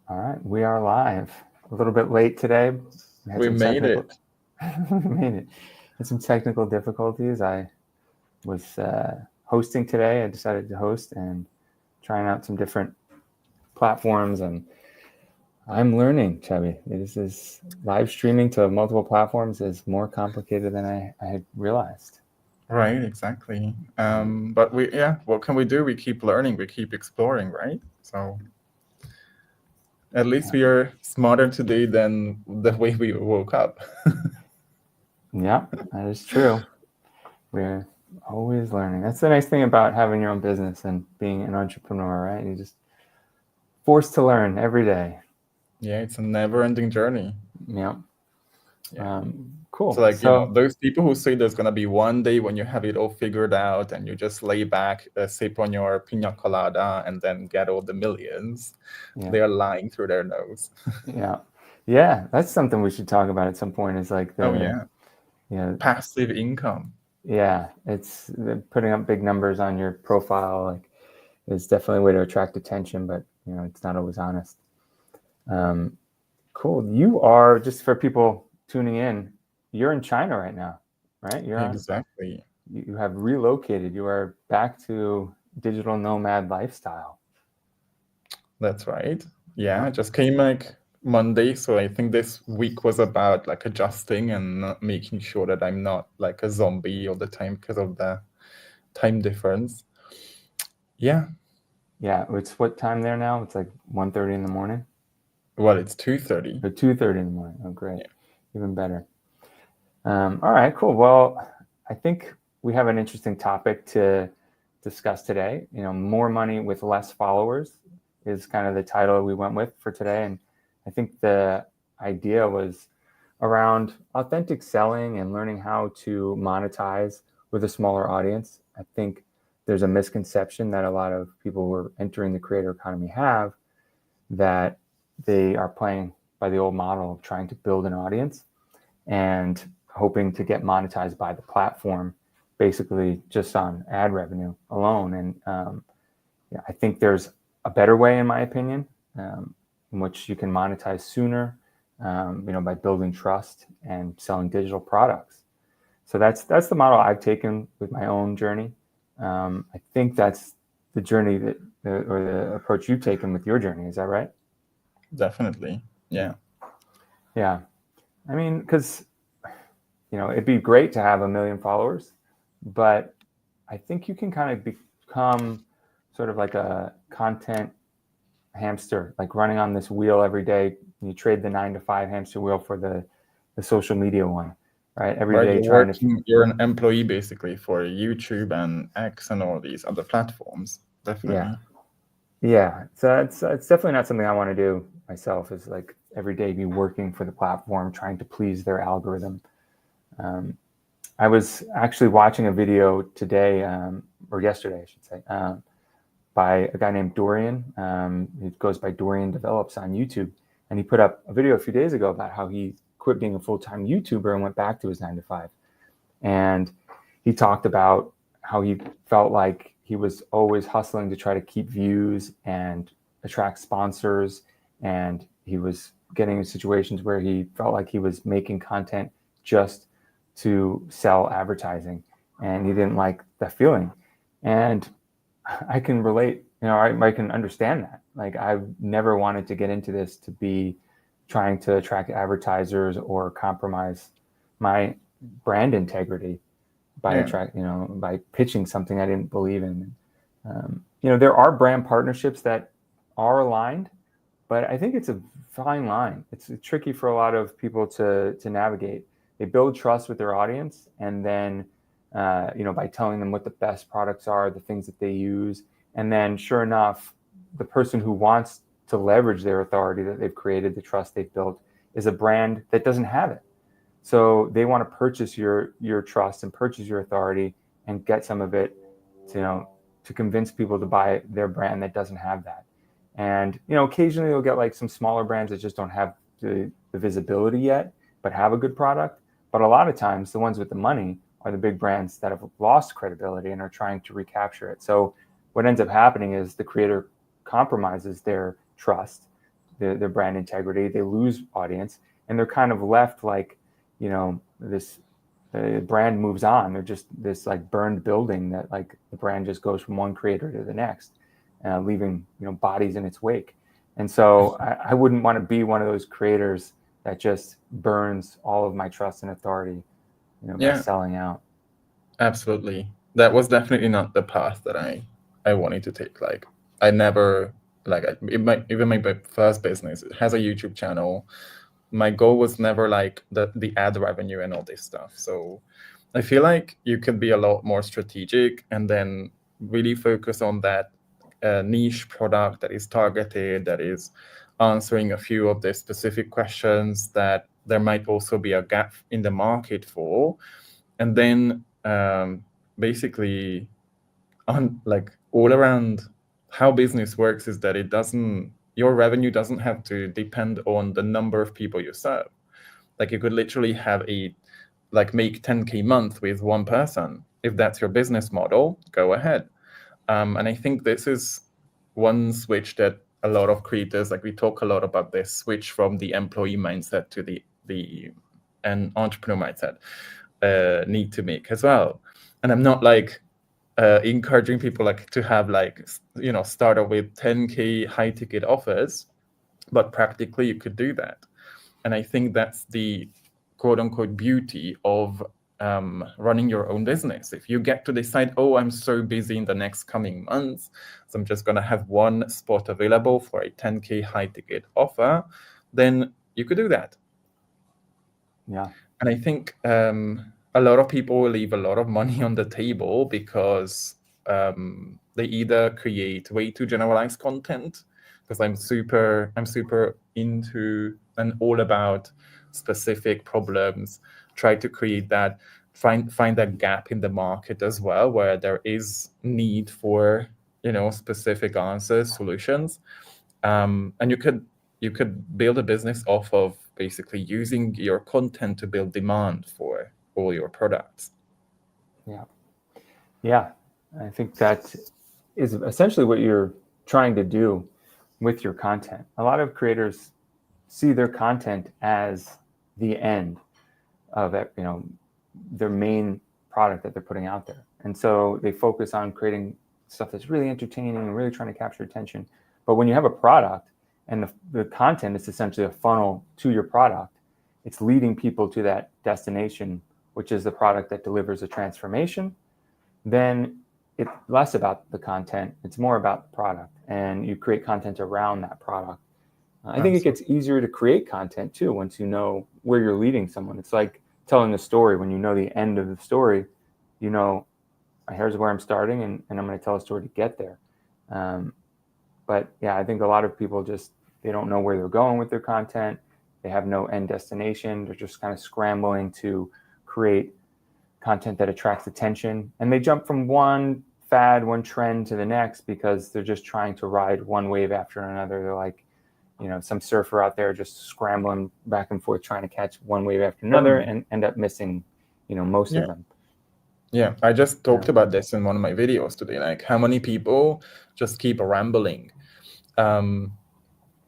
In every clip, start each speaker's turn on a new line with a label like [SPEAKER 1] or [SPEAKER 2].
[SPEAKER 1] All right, we are live. A little bit late today. We had
[SPEAKER 2] We
[SPEAKER 1] some
[SPEAKER 2] made
[SPEAKER 1] technical.
[SPEAKER 2] it.
[SPEAKER 1] We made it. Had some technical difficulties. I was hosting today. I decided to host and trying out some different platforms, and I'm learning, Chubby. This is live streaming to multiple platforms is more complicated than I had realized.
[SPEAKER 2] Right, exactly. But what can we do? We keep learning, we keep exploring, right? So at least we are smarter today than the way we woke up.
[SPEAKER 1] Yeah, that is true. We're always learning. That's the nice thing about having your own business and being an entrepreneur, right? You're just forced to learn every day.
[SPEAKER 2] Yeah, it's a never-ending journey.
[SPEAKER 1] Yeah.
[SPEAKER 2] Yeah. So
[SPEAKER 1] Cool.
[SPEAKER 2] like,
[SPEAKER 1] So
[SPEAKER 2] those people who say there's gonna be one day when you have it all figured out and you just lay back, sip on your pina colada, and then get all the millions,
[SPEAKER 1] yeah,
[SPEAKER 2] they are lying through their nose.
[SPEAKER 1] yeah, yeah. That's something we should talk about at some point. Is like
[SPEAKER 2] Oh
[SPEAKER 1] the
[SPEAKER 2] yeah,
[SPEAKER 1] you know
[SPEAKER 2] passive income.
[SPEAKER 1] yeah, it's putting up big numbers on your profile. Like is definitely a way to attract attention, but it's not always honest. Um, cool. You are just for people tuning in. You're in China right now, right?
[SPEAKER 2] Exactly.
[SPEAKER 1] You have relocated. You are back to digital nomad lifestyle.
[SPEAKER 2] That's right. Yeah,
[SPEAKER 1] Yeah.
[SPEAKER 2] I just came like Monday, so I think this week was about like adjusting and not making sure that I'm not like a zombie all the time because of the time difference. Yeah,
[SPEAKER 1] Yeah. It's what time there now? It's like 1:30 in the morning.
[SPEAKER 2] well, it's 2:30.
[SPEAKER 1] Or 2:30 in the morning. Oh, great. Even better. All right, cool. Well, I think we have an interesting topic to discuss today. More money with less followers is kind of the title we went with for today. And I think the idea was around authentic selling and learning how to monetize with a smaller audience. I think there's a misconception that a lot of people who are entering the creator economy have that they are playing by the old model of trying to build an audience and hoping to get monetized by the platform, basically just on ad revenue alone. And I think there's a better way, in my opinion, in which you can monetize sooner, by building trust and selling digital products. So that's the model I've taken with my own journey. I think that's the journey or the approach you've taken with your journey. Is that right?
[SPEAKER 2] Definitely. Yeah.
[SPEAKER 1] Yeah. I mean, because it'd be great to have 1 million followers, but I think you can kind of become sort of like a content hamster, like running on this wheel every day. You trade the 9 to 5 hamster wheel for the social media one, right? Every
[SPEAKER 2] Right,
[SPEAKER 1] day trying to,
[SPEAKER 2] you're an employee basically for YouTube and X and all these other platforms.
[SPEAKER 1] yeah,
[SPEAKER 2] Definitely.
[SPEAKER 1] yeah. So it's definitely not something I want to do myself. Is like every day be working for the platform, trying to please their algorithm. Um, I was actually watching a video today, or yesterday, I should say, by a guy named Dorian. He goes by Dorian Develops on YouTube. And he put up a video a few days ago about how he quit being a full-time YouTuber and went back to his 9 to 5. And he talked about how he felt like he was always hustling to try to keep views and attract sponsors. And he was getting in situations where he felt like he was making content just to sell advertising. And he didn't like that feeling. And I can relate, I can understand that. Like, I've never wanted to get into this to be trying to attract advertisers or compromise my brand integrity by
[SPEAKER 2] Yeah.
[SPEAKER 1] by pitching something I didn't believe in. There are brand partnerships that are aligned, but I think it's a fine line. It's tricky for a lot of people to navigate. They build trust with their audience, and then by telling them what the best products are, the things that they use, and then sure enough, the person who wants to leverage their authority that they've created, the trust they've built, is a brand that doesn't have it. So they want to purchase your trust and purchase your authority and get some of it, to convince people to buy their brand that doesn't have that. And occasionally you'll get like some smaller brands that just don't have the visibility yet, but have a good product. But a lot of times, the ones with the money are the big brands that have lost credibility and are trying to recapture it. So what ends up happening is the creator compromises their trust their brand integrity, they lose audience, and they're kind of left like, this, the brand moves on. They're just this like burned building that like the brand just goes from one creator to the next, leaving bodies in its wake. And so I wouldn't want to be one of those creators that just burns all of my trust and authority, by selling out.
[SPEAKER 2] Absolutely. That was definitely not the path that I wanted to take. Like I never even my first business, it has a YouTube channel. My goal was never like the ad revenue and all this stuff. So I feel like you could be a lot more strategic and then really focus on that niche product that is targeted, that is answering a few of the specific questions that there might also be a gap in the market for. And then basically on like all around how business works is that your revenue doesn't have to depend on the number of people you serve. Like you could literally have make 10K month with one person. If that's your business model, go ahead. And I think this is one switch that a lot of creators, like we talk a lot about this switch from the employee mindset to an entrepreneur mindset, need to make as well. And I'm not like encouraging people like to have start off with 10K high ticket offers, but practically you could do that. And I think that's the quote unquote beauty of running your own business. If you get to decide, oh, I'm so busy in the next coming months, so I'm just going to have one spot available for a 10K high ticket offer, then you could do that.
[SPEAKER 1] Yeah.
[SPEAKER 2] And I think a lot of people will leave a lot of money on the table because they either create way too generalized content, because I'm super into and all about specific problems, try to create that, find that gap in the market as well, where there is need for specific answers, solutions, and you could build a business off of basically using your content to build demand for all your products.
[SPEAKER 1] Yeah, I think that is essentially what you're trying to do with your content. A lot of creators see their content as the end of it, their main product that they're putting out there. And so they focus on creating stuff that's really entertaining and really trying to capture attention. But when you have a product and the content is essentially a funnel to your product, it's leading people to that destination, which is the product that delivers a transformation, then it's less about the content. It's more about the product, and you create content around that product. I think it gets easier to create content too once you know where you're leading someone. It's like telling a story. When you know the end of the story, here's where I'm starting, and I'm going to tell a story to get there. But yeah, I think a lot of people they don't know where they're going with their content. They have no end destination. They're just kind of scrambling to create content that attracts attention. And they jump from one fad, one trend to the next because they're just trying to ride one wave after another. They're like, some surfer out there just scrambling back and forth trying to catch one wave after another and end up missing, most of them.
[SPEAKER 2] Yeah, I just talked about this in one of my videos today, like how many people just keep rambling.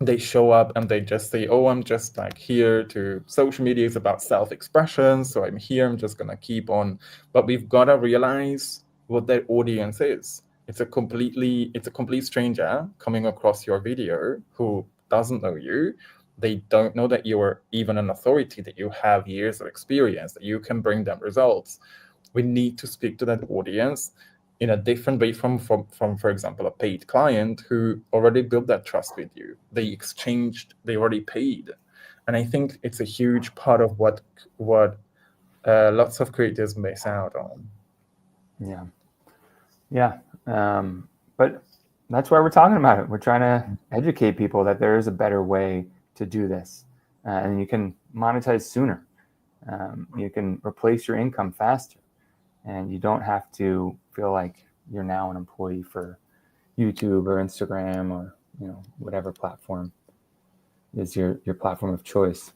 [SPEAKER 2] They show up and they just say, oh, I'm just like here to, social media is about self-expression, so I'm here, I'm just gonna keep on. But we've got to realize what their audience is. It's a complete stranger coming across your video who doesn't know you. They don't know that you're even an authority, that you have years of experience, that you can bring them results. We need to speak to that audience in a different way from, for example, a paid client who already built that trust with you. They already paid. And I think it's a huge part of what lots of creators miss out on.
[SPEAKER 1] Yeah. But that's why we're talking about it. We're trying to educate people that there is a better way to do this. And you can monetize sooner. You can replace your income faster. And you don't have to feel like you're now an employee for YouTube or Instagram or whatever platform is your platform of choice.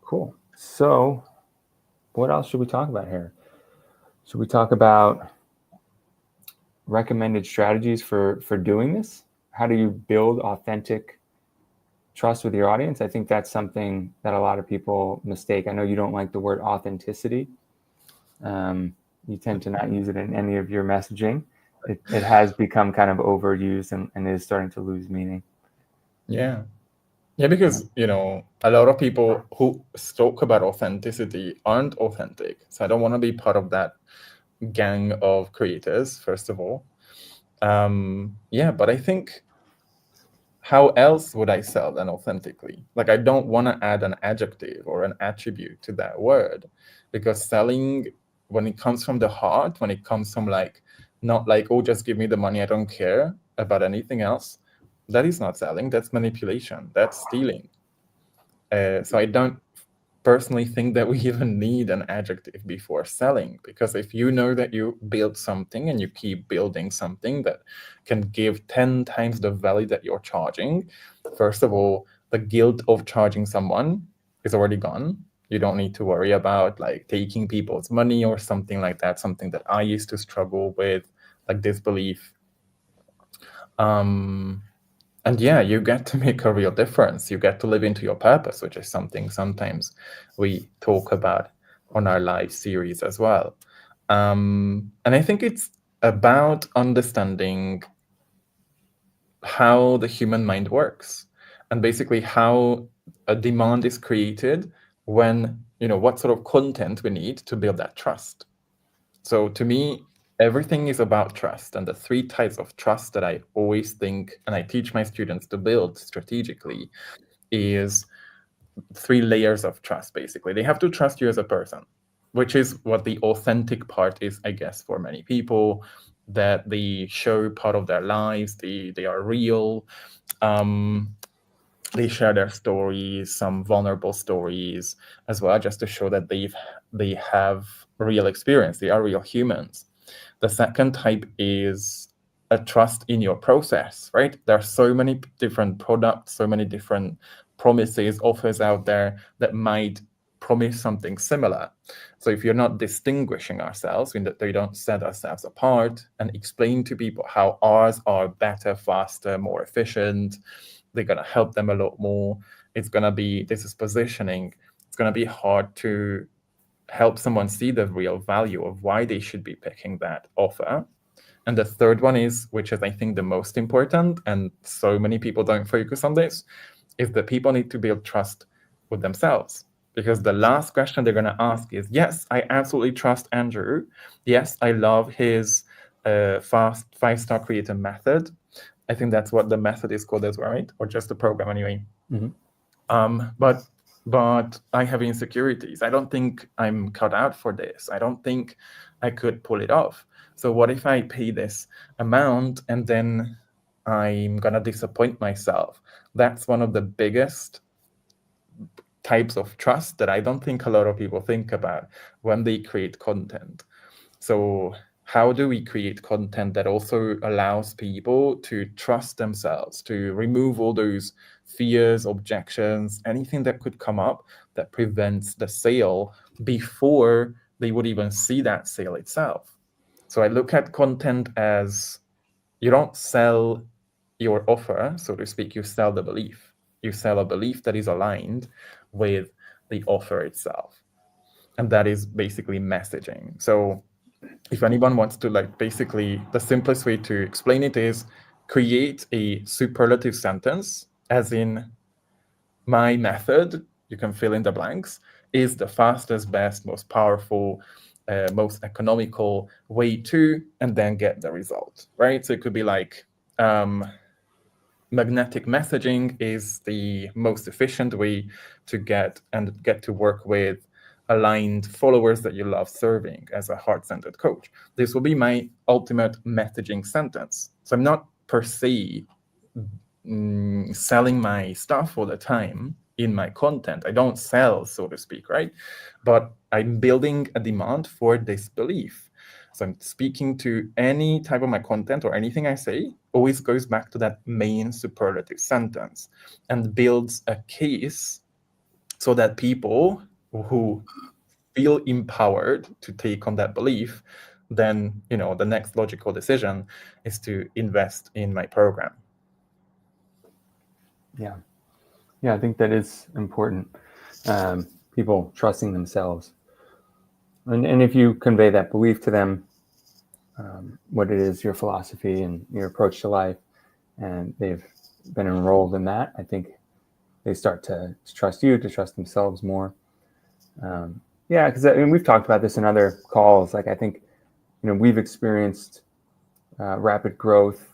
[SPEAKER 1] Cool. So what else should we talk about here? Should we talk about recommended strategies for doing this? how do you build authentic trust with your audience? I think that's something that a lot of people mistake. I know you don't like the word authenticity. You tend to not use it in any of your messaging. It has become kind of overused and is starting to lose meaning.
[SPEAKER 2] Yeah. Yeah, because, a lot of people who talk about authenticity aren't authentic. So I don't want to be part of that gang of creators, first of all. But I think, how else would I sell than authentically? Like, I don't want to add an adjective or an attribute to that word, because selling, when it comes from the heart, when it comes from not like, oh, just give me the money, I don't care about anything else, that is not selling. That's manipulation. That's stealing. So I don't personally think that we even need an adjective before selling, because if you know that you build something and you keep building something that can give 10 times the value that you're charging, first of all, the guilt of charging someone is already gone. You don't need to worry about like taking people's money or something like that, something that I used to struggle with, like disbelief. And yeah, you get to make a real difference. You get to live into your purpose, which is something sometimes we talk about on our live series as well. And I think it's about understanding how the human mind works, and basically how a demand is created when, what sort of content we need to build that trust. So to me, everything is about trust. And the 3 types of trust that I always think and I teach my students to build strategically is 3 layers of trust, basically. They have to trust you as a person, which is what the authentic part is, I guess, for many people, that they show part of their lives, they are real. They share their stories, some vulnerable stories as well, just to show that they have real experience. They are real humans. The second type is a trust in your process, right? There are so many different products, so many different promises, offers out there that might promise something similar. So if you're not distinguishing ourselves, we don't set ourselves apart and explain to people how ours are better, faster, more efficient, they're going to help them a lot more. This is positioning. It's going to be hard to help someone see the real value of why they should be picking that offer. And the third one is, which is I think the most important, and so many people don't focus on this, is that people need to build trust with themselves. Because the last question they're going to ask is, yes, I absolutely trust Andrew. Yes, I love his fast 5-star creator method. I think that's what the method is called as well, right? Or just the program anyway. Mm-hmm. But I have insecurities. I don't think I'm cut out for this. I don't think I could pull it off. So what if I pay this amount and then I'm going to disappoint myself? That's one of the biggest types of trust that I don't think a lot of people think about when they create content. So how do we create content that also allows people to trust themselves, to remove all those fears, objections, anything that could come up that prevents the sale before they would even see that sale itself? So I look at content as, you don't sell your offer, so to speak, you sell the belief. You sell a belief that is aligned with the offer itself. And that is basically messaging. So if anyone wants to, basically the simplest way to explain it is create a superlative sentence, as in, my method, you can fill in the blanks, is the fastest, best, most powerful, most economical way to, and then get the result, right? So it could be like, magnetic messaging is the most efficient way to get to work with aligned followers that you love serving as a heart-centered coach. This will be my ultimate messaging sentence. So I'm not per se selling my stuff all the time in my content. I don't sell, so to speak, right? But I'm building a demand for this belief. So I'm speaking to any type of my content, or anything I say always goes back to that main superlative sentence and builds a case so that people who feel empowered to take on that belief, then, the next logical decision is to invest in my program.
[SPEAKER 1] Yeah, I think that is important. People trusting themselves. And if you convey that belief to them, what it is, your philosophy and your approach to life, and they've been enrolled in that, I think they start to trust you, to trust themselves more. Yeah, because we've talked about this in other calls. Like I think, we've experienced rapid growth,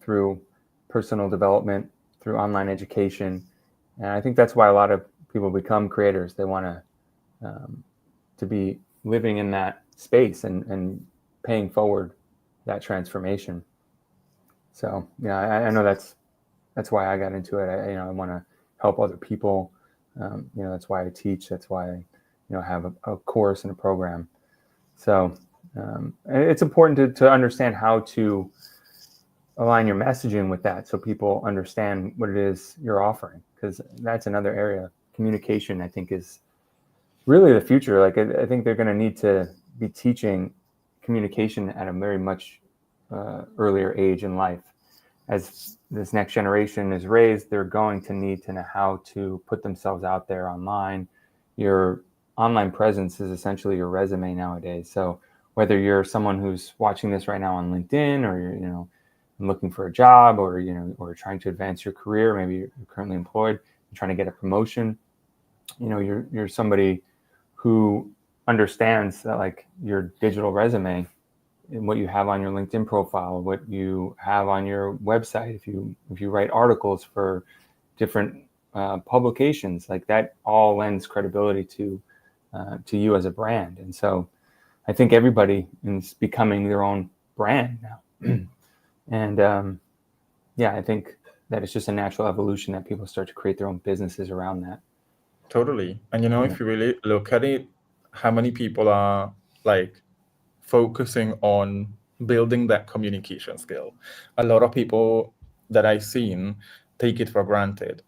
[SPEAKER 1] through personal development, through online education, and I think that's why a lot of people become creators. They want to be living in that space and paying forward that transformation. So yeah, I know that's why I got into it. I want to help other people. That's why I teach. That's why I have a course and a program. So it's important to understand how to align your messaging with that, so people understand what it is you're offering, because that's another area. Communication, I think, is really the future. Like I think they're going to need to be teaching communication at a very much earlier age in life. As this next generation is raised, they're going to need to know how to put themselves out there online. Your online presence is essentially your resume nowadays. So whether you're someone who's watching this right now on LinkedIn, or you're looking for a job, or or trying to advance your career, maybe you're currently employed, you're trying to get a promotion, you're somebody who understands that, like, your digital resume and what you have on your LinkedIn profile, what you have on your website, if you write articles for different publications, like that all lends credibility to you as a brand. And so I think everybody is becoming their own brand now. And I think that it's just a natural evolution that people start to create their own businesses around that.
[SPEAKER 2] Totally. And if you really look at it, how many people are like focusing on building that communication skill? A lot of people that I've seen take it for granted.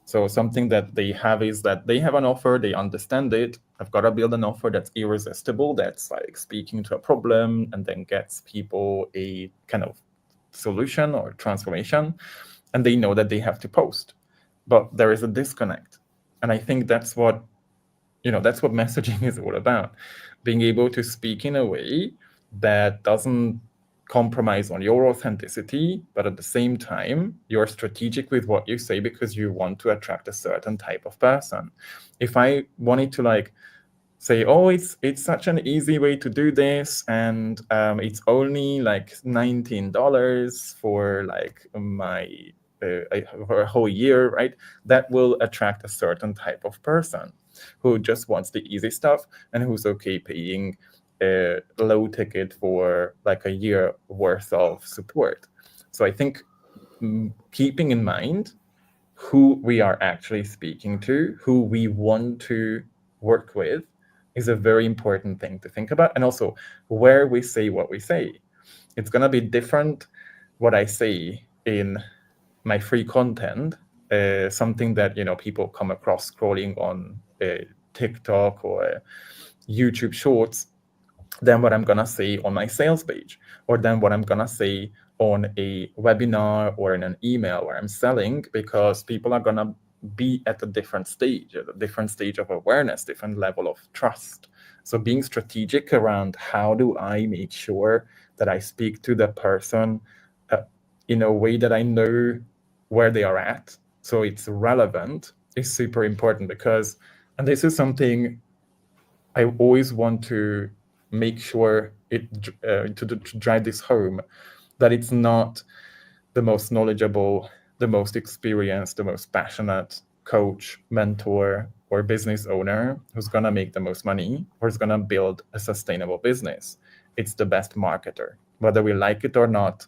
[SPEAKER 2] So something that they have is that they have an offer, they understand it. I've got to build an offer that's irresistible, that's like speaking to a problem and then gets people a kind of solution or transformation. And they know that they have to post. But there is a disconnect. And I think that's what messaging is all about. Being able to speak in a way that doesn't compromise on your authenticity, but at the same time, you're strategic with what you say because you want to attract a certain type of person. If I wanted to say, oh, it's such an easy way to do this, and it's only like $19 for my for a whole year, right? That will attract a certain type of person who just wants the easy stuff and who's okay paying a low ticket for like a year worth of support. So I think keeping in mind who we are actually speaking to, who we want to work with, is a very important thing to think about. And also where we say what we say. It's going to be different what I say in my free content, something that people come across scrolling on TikTok or YouTube Shorts, than what I'm going to say on my sales page, or than what I'm going to say on a webinar or in an email where I'm selling, because people are going to be at a different stage of awareness, different level of trust. So being strategic around how do I make sure that I speak to the person in a way that I know where they are at, so it's relevant, is super important. Because, and this is something I always want to make sure to drive this home, that it's not the most knowledgeable, the most experienced, the most passionate coach, mentor, or business owner who's going to make the most money or is going to build a sustainable business. It's the best marketer. Whether we like it or not,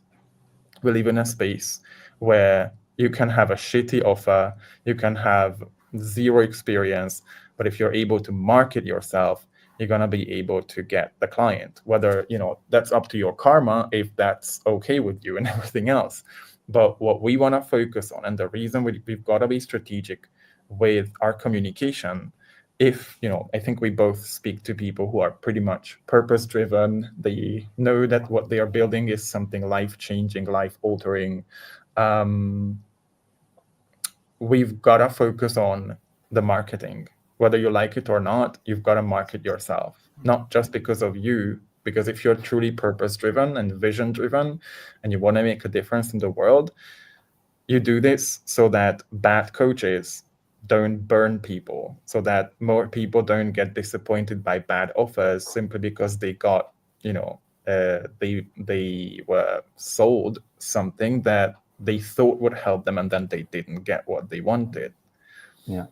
[SPEAKER 2] we live in a space where you can have a shitty offer, you can have zero experience, but if you're able to market yourself, you're going to be able to get the client. Whether, that's up to your karma, if that's okay with you and everything else. But what we want to focus on, and the reason we've got to be strategic with our communication, I think we both speak to people who are pretty much purpose-driven. They know that what they are building is something life-changing, life-altering. we've got to focus on the marketing. Whether you like it or not, you've got to market yourself, not just because of you. Because if you're truly purpose driven and vision driven and you want to make a difference in the world, you do this so that bad coaches don't burn people, so that more people don't get disappointed by bad offers simply because they got, they were sold something that they thought would help them and then they didn't get what they wanted.
[SPEAKER 1] Yeah,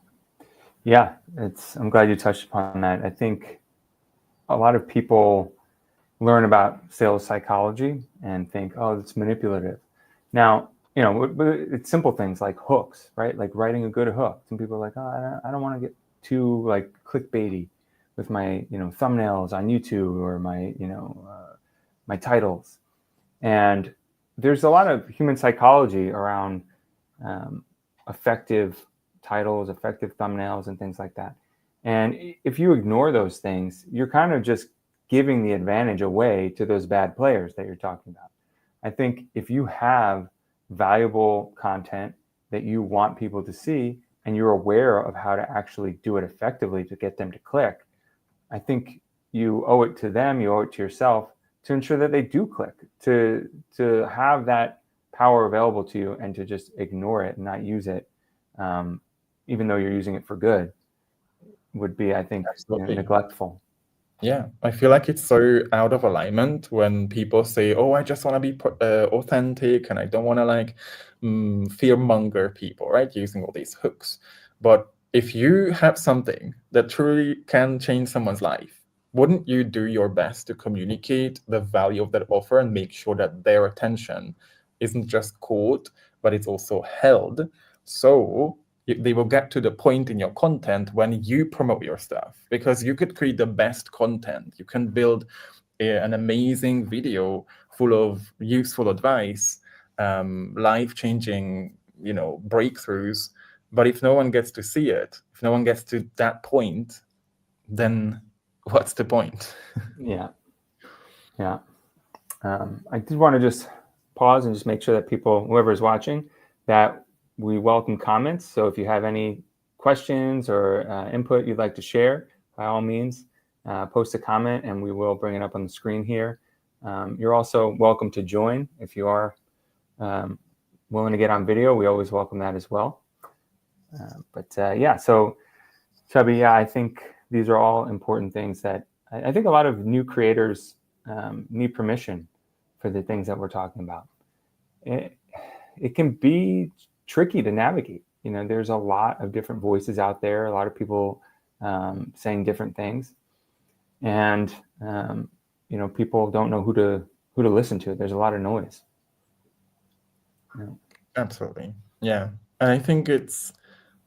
[SPEAKER 1] I'm glad you touched upon that. I think a lot of people learn about sales psychology and think, oh, it's manipulative. Now, it's simple things like hooks, right? Like writing a good hook. Some people are like, oh, I don't want to get too like clickbaity with my, thumbnails on YouTube or my, my titles. And there's a lot of human psychology around effective titles, effective thumbnails, and things like that. And if you ignore those things, you're kind of just giving the advantage away to those bad players that you're talking about. I think if you have valuable content that you want people to see and you're aware of how to actually do it effectively to get them to click, I think you owe it to them, you owe it to yourself to ensure that they do click, to have that power available to you and to just ignore it and not use it, even though you're using it for good, would be, I think, neglectful.
[SPEAKER 2] Yeah, I feel like it's so out of alignment when people say, oh, I just want to be authentic and I don't want to like fear-monger people, right? Using all these hooks. But if you have something that truly can change someone's life, wouldn't you do your best to communicate the value of that offer and make sure that their attention isn't just caught, but it's also held? So they will get to the point in your content when you promote your stuff, because you could create the best content. You can build an amazing video full of useful advice, life-changing, breakthroughs. But if no one gets to see it, if no one gets to that point, then what's the point?
[SPEAKER 1] Yeah. I did want to just pause and just make sure that people, whoever is watching, that we welcome comments. So if you have any questions or input you'd like to share, by all means, post a comment and we will bring it up on the screen here. You're also welcome to join if you are willing to get on video. We always welcome that as well. So Chubby, I think these are all important things that I think a lot of new creators need permission for the things that we're talking about. It can be tricky to navigate. There's a lot of different voices out there, a lot of people saying different things, and people don't know who to listen to. There's a lot of noise.
[SPEAKER 2] Absolutely, yeah. And I think it's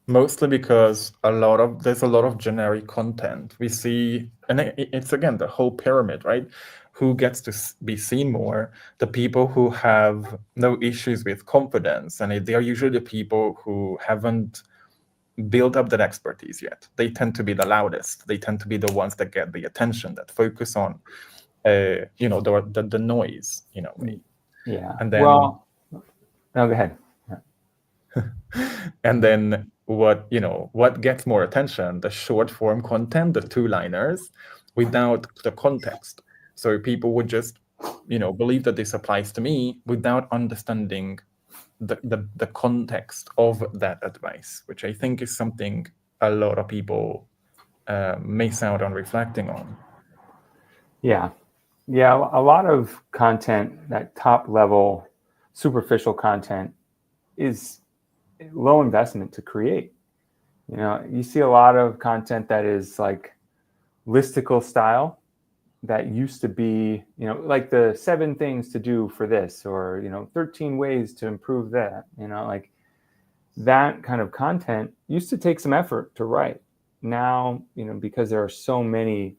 [SPEAKER 2] mostly because there's a lot of generic content we see, and it's again the whole pyramid, right? Who gets to be seen more? The people who have no issues with confidence, and they are usually the people who haven't built up that expertise yet. They tend to be the loudest. They tend to be the ones that get the attention, that focus on, the noise, in a way.
[SPEAKER 1] Yeah.
[SPEAKER 2] And then,
[SPEAKER 1] no, go ahead.
[SPEAKER 2] And then what gets more attention? The short form content, the two-liners, without the context. So people would just, believe that this applies to me without understanding the context of that advice, which I think is something a lot of people miss out on reflecting on.
[SPEAKER 1] Yeah. A lot of content, that top level, superficial content, is low investment to create. You see a lot of content that is like listicle style, that used to be, like the 7 things to do for this, or 13 ways to improve that. Like that kind of content used to take some effort to write. Now, because there are so many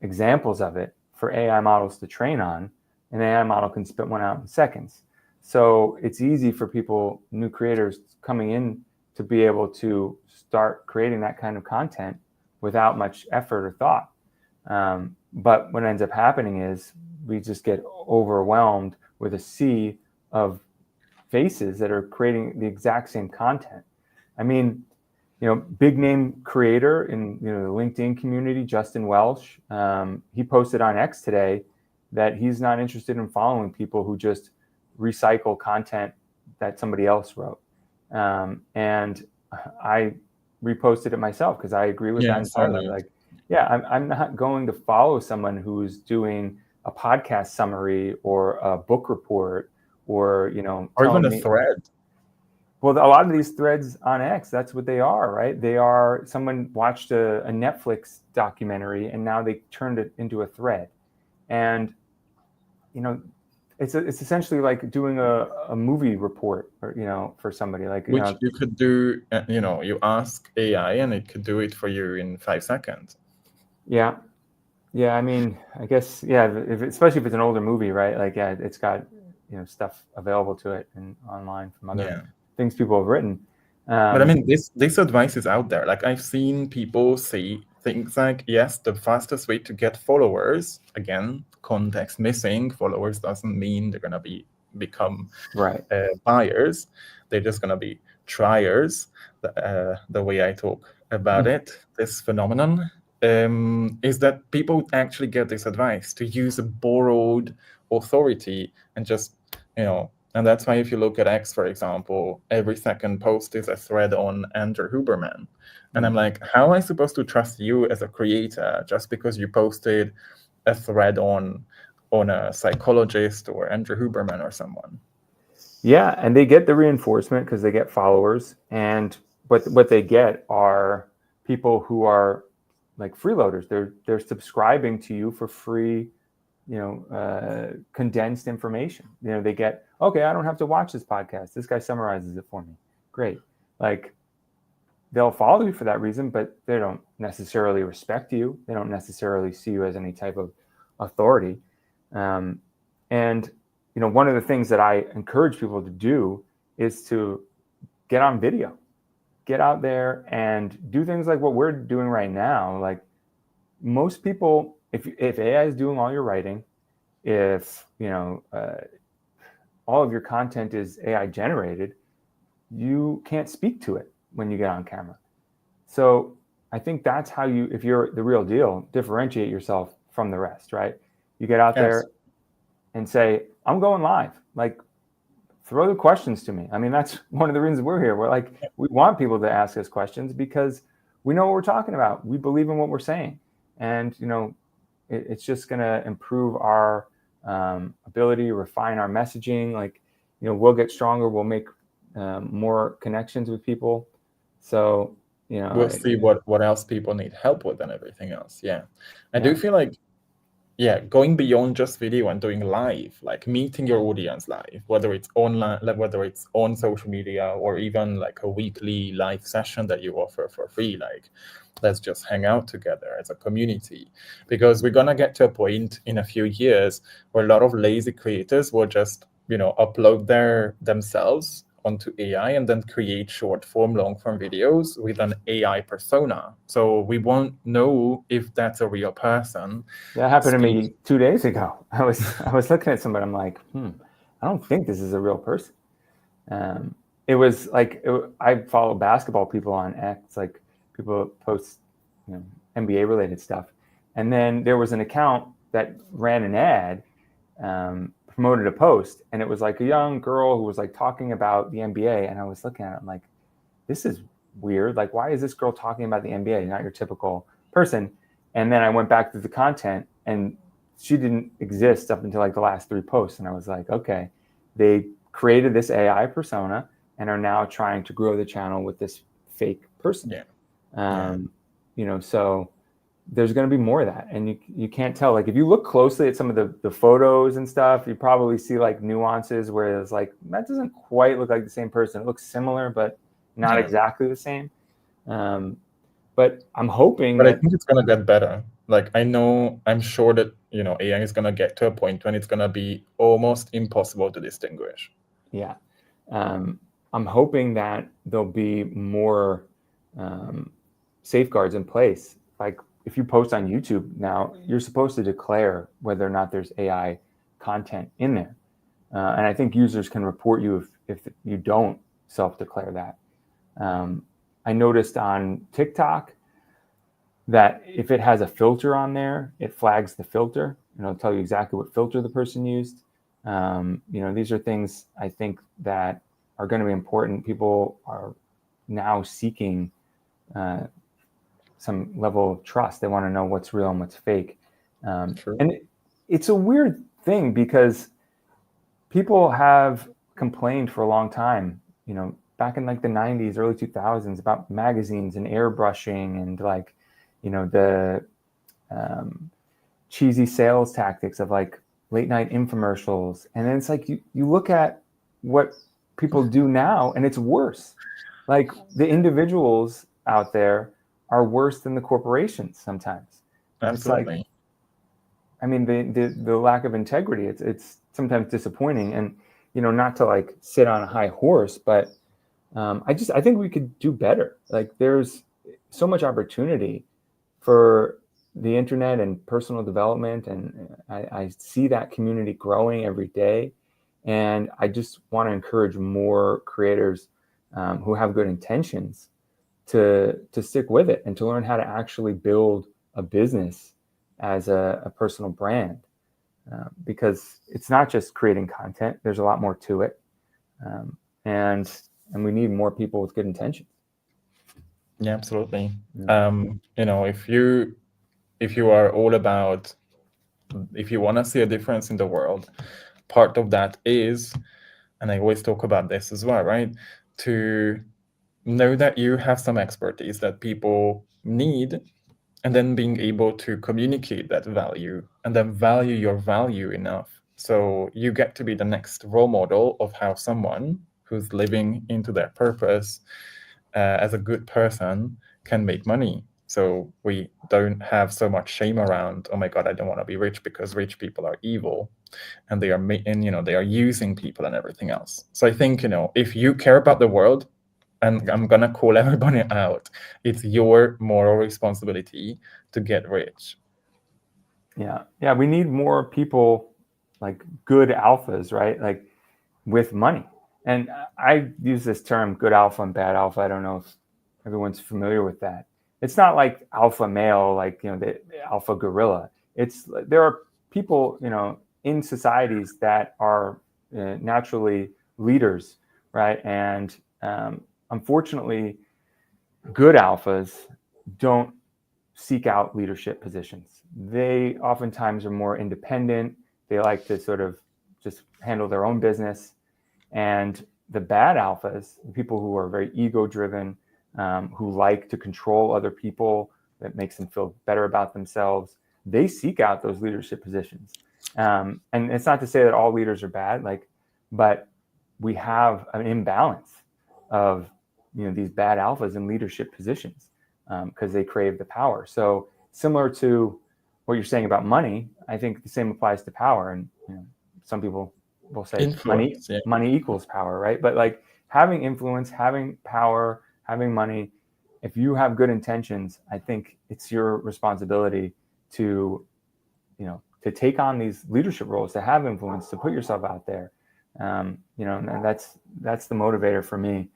[SPEAKER 1] examples of it for AI models to train on, an AI model can spit one out in seconds. So it's easy for people, new creators coming in, to be able to start creating that kind of content without much effort or thought. But what ends up happening is we just get overwhelmed with a sea of faces that are creating the exact same content. I mean, big name creator in the LinkedIn community, Justin Welsh, he posted on X today that he's not interested in following people who just recycle content that somebody else wrote. And I reposted it myself because I agree with that entirely. Like, yeah, I'm not going to follow someone who's doing a podcast summary or a book report or
[SPEAKER 2] even a thread.
[SPEAKER 1] Well, a lot of these threads on X, that's what they are, right? They are, someone watched a Netflix documentary and now they turned it into a thread. And, it's essentially like doing a movie report, or, for somebody, like,
[SPEAKER 2] Which you could do, you ask AI and it could do it for you in 5 seconds.
[SPEAKER 1] Yeah. Yeah. I mean, I guess, yeah, especially if it's an older movie, right? Like, yeah, it's got, stuff available to it and online from other things people have written.
[SPEAKER 2] But I mean, this advice is out there. Like, I've seen people say things like, yes, the fastest way to get followers, again, context missing, followers doesn't mean they're going to become buyers. They're just going to be triers, the way I talk about it, this phenomenon, is that people actually get this advice to use a borrowed authority and just, and that's why if you look at X, for example, every second post is a thread on Andrew Huberman. And I'm like, how am I supposed to trust you as a creator just because you posted a thread on a psychologist or Andrew Huberman or someone?
[SPEAKER 1] Yeah, and they get the reinforcement because they get followers. And what they get are people who are like freeloaders. They're subscribing to you for free, condensed information. They get, okay, I don't have to watch this podcast. This guy summarizes it for me. Great. Like, they'll follow you for that reason, but they don't necessarily respect you. They don't necessarily see you as any type of authority. And one of the things that I encourage people to do is to get on video, get out there and do things like what we're doing right now. Like, most people, if AI is doing all your writing, if all of your content is AI generated, you can't speak to it when you get on camera. So I think that's how you, if you're the real deal, differentiate yourself from the rest, right? You get out there and say, I'm going live. Like, throw the questions to me. I mean, that's one of the reasons we're here. We're like, we want people to ask us questions because we know what we're talking about. We believe in what we're saying. And, it's just going to improve our ability to refine our messaging. Like, we'll get stronger. We'll make more connections with people. So,
[SPEAKER 2] we'll see what else people need help with and everything else. I do feel like, going beyond just video and doing live, like meeting your audience live, whether it's online, like whether it's on social media or even like a weekly live session that you offer for free, like, let's just hang out together as a community. Because we're going to get to a point in a few years where a lot of lazy creators will just, upload themselves onto AI and then create short form, long form videos with an AI persona. So we won't know if that's a real person.
[SPEAKER 1] That happened to me 2 days ago. I was looking at somebody. I'm like, I don't think this is a real person. It was like, I follow basketball people on X, like people post, NBA related stuff. And then there was an account that ran an ad, promoted a post, and it was like a young girl who was like talking about the NBA. And I was looking at it, I'm like, this is weird. Like, why is this girl talking about the NBA? Not your typical person. And then I went back to the content and she didn't exist up until like the last 3 posts. And I was like, okay, they created this AI persona and are now trying to grow the channel with this fake person. So there's going to be more of that. And you can't tell, like, if you look closely at some of the photos and stuff, you probably see like nuances where it's like, that doesn't quite look like the same person. It looks similar, but not exactly the same. But I'm hoping
[SPEAKER 2] I think it's going to get better. Like, I'm sure that, AI is going to get to a point when it's going to be almost impossible to distinguish.
[SPEAKER 1] Yeah. I'm hoping that there'll be more safeguards in place. Like, if you post on YouTube now, you're supposed to declare whether or not there's AI content in there. And I think users can report you if you don't self-declare that. I noticed on TikTok that if it has a filter on there, it flags the filter and it'll tell you exactly what filter the person used. These are things I think that are going to be important. People are now seeking some level of trust. They want to know what's real and what's fake. And it's a weird thing because people have complained for a long time, back in like the 90s, early 2000s, about magazines and airbrushing and like, the cheesy sales tactics of like late night infomercials. And then it's like you look at what people do now and it's worse. Like the individuals out there are worse than the corporations sometimes.
[SPEAKER 2] Absolutely.
[SPEAKER 1] It's like, the lack of integrity, it's sometimes disappointing. And, not to like sit on a high horse, but I think we could do better. Like there's so much opportunity for the internet and personal development. And I see that community growing every day. And I just want to encourage more creators who have good intentions to stick with it and to learn how to actually build a business as a personal brand. Because it's not just creating content. There's a lot more to it. And we need more people with good intentions.
[SPEAKER 2] Yeah, absolutely. If you are all about, if you want to see a difference in the world, part of that is, and I always talk about this as well, right? To know that you have some expertise that people need, and then being able to communicate that value and then value your value enough. So you get to be the next role model of how someone who's living into their purpose as a good person can make money. So we don't have so much shame around, oh my God, I don't want to be rich because rich people are evil and they are using people and everything else. So I think, if you care about the world, and I'm going to call everybody out, it's your moral responsibility to get rich.
[SPEAKER 1] Yeah. We need more people, like good alphas, right? Like with money. And I use this term good alpha and bad alpha. I don't know if everyone's familiar with that. It's not like alpha male, like, the alpha gorilla. There are people, in societies that are naturally leaders, right? And unfortunately, good alphas don't seek out leadership positions. They oftentimes are more independent. They like to sort of just handle their own business. And the bad alphas, the people who are very ego-driven, who like to control other people, that makes them feel better about themselves, they seek out those leadership positions. And it's not to say that all leaders are bad, but we have an imbalance of these bad alphas in leadership positions because they crave the power. So similar to what you're saying about money, I think the same applies to power. And some people will say
[SPEAKER 2] Influence,
[SPEAKER 1] money equals power, right? But like having influence, having power, having money, if you have good intentions, I think it's your responsibility to take on these leadership roles, to have influence, to put yourself out there. And that's the motivator for me.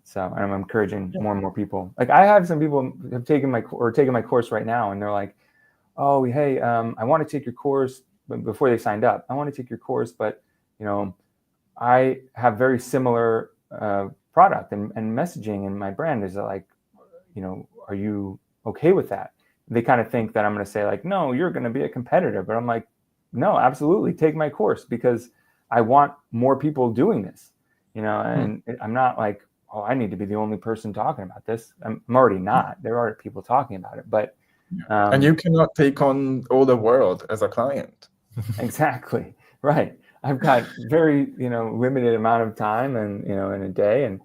[SPEAKER 1] So I'm encouraging more and more people. Like I have some people have taken my course right now, and they're like, "Oh, hey, I want to take your course." But before they signed up, I want to take your course, but I have very similar product and messaging in my brand. Is it like, are you okay with that? They kind of think that I'm going to say like, no, you're going to be a competitor, but I'm like, no, absolutely, take my course because I want more people doing this, and I'm not like, oh, I need to be the only person talking about this. I'm already not. There are people talking about it, but
[SPEAKER 2] and you cannot take on all the world as a client.
[SPEAKER 1] Exactly. Right. I've got very, limited amount of time and, in a day. And,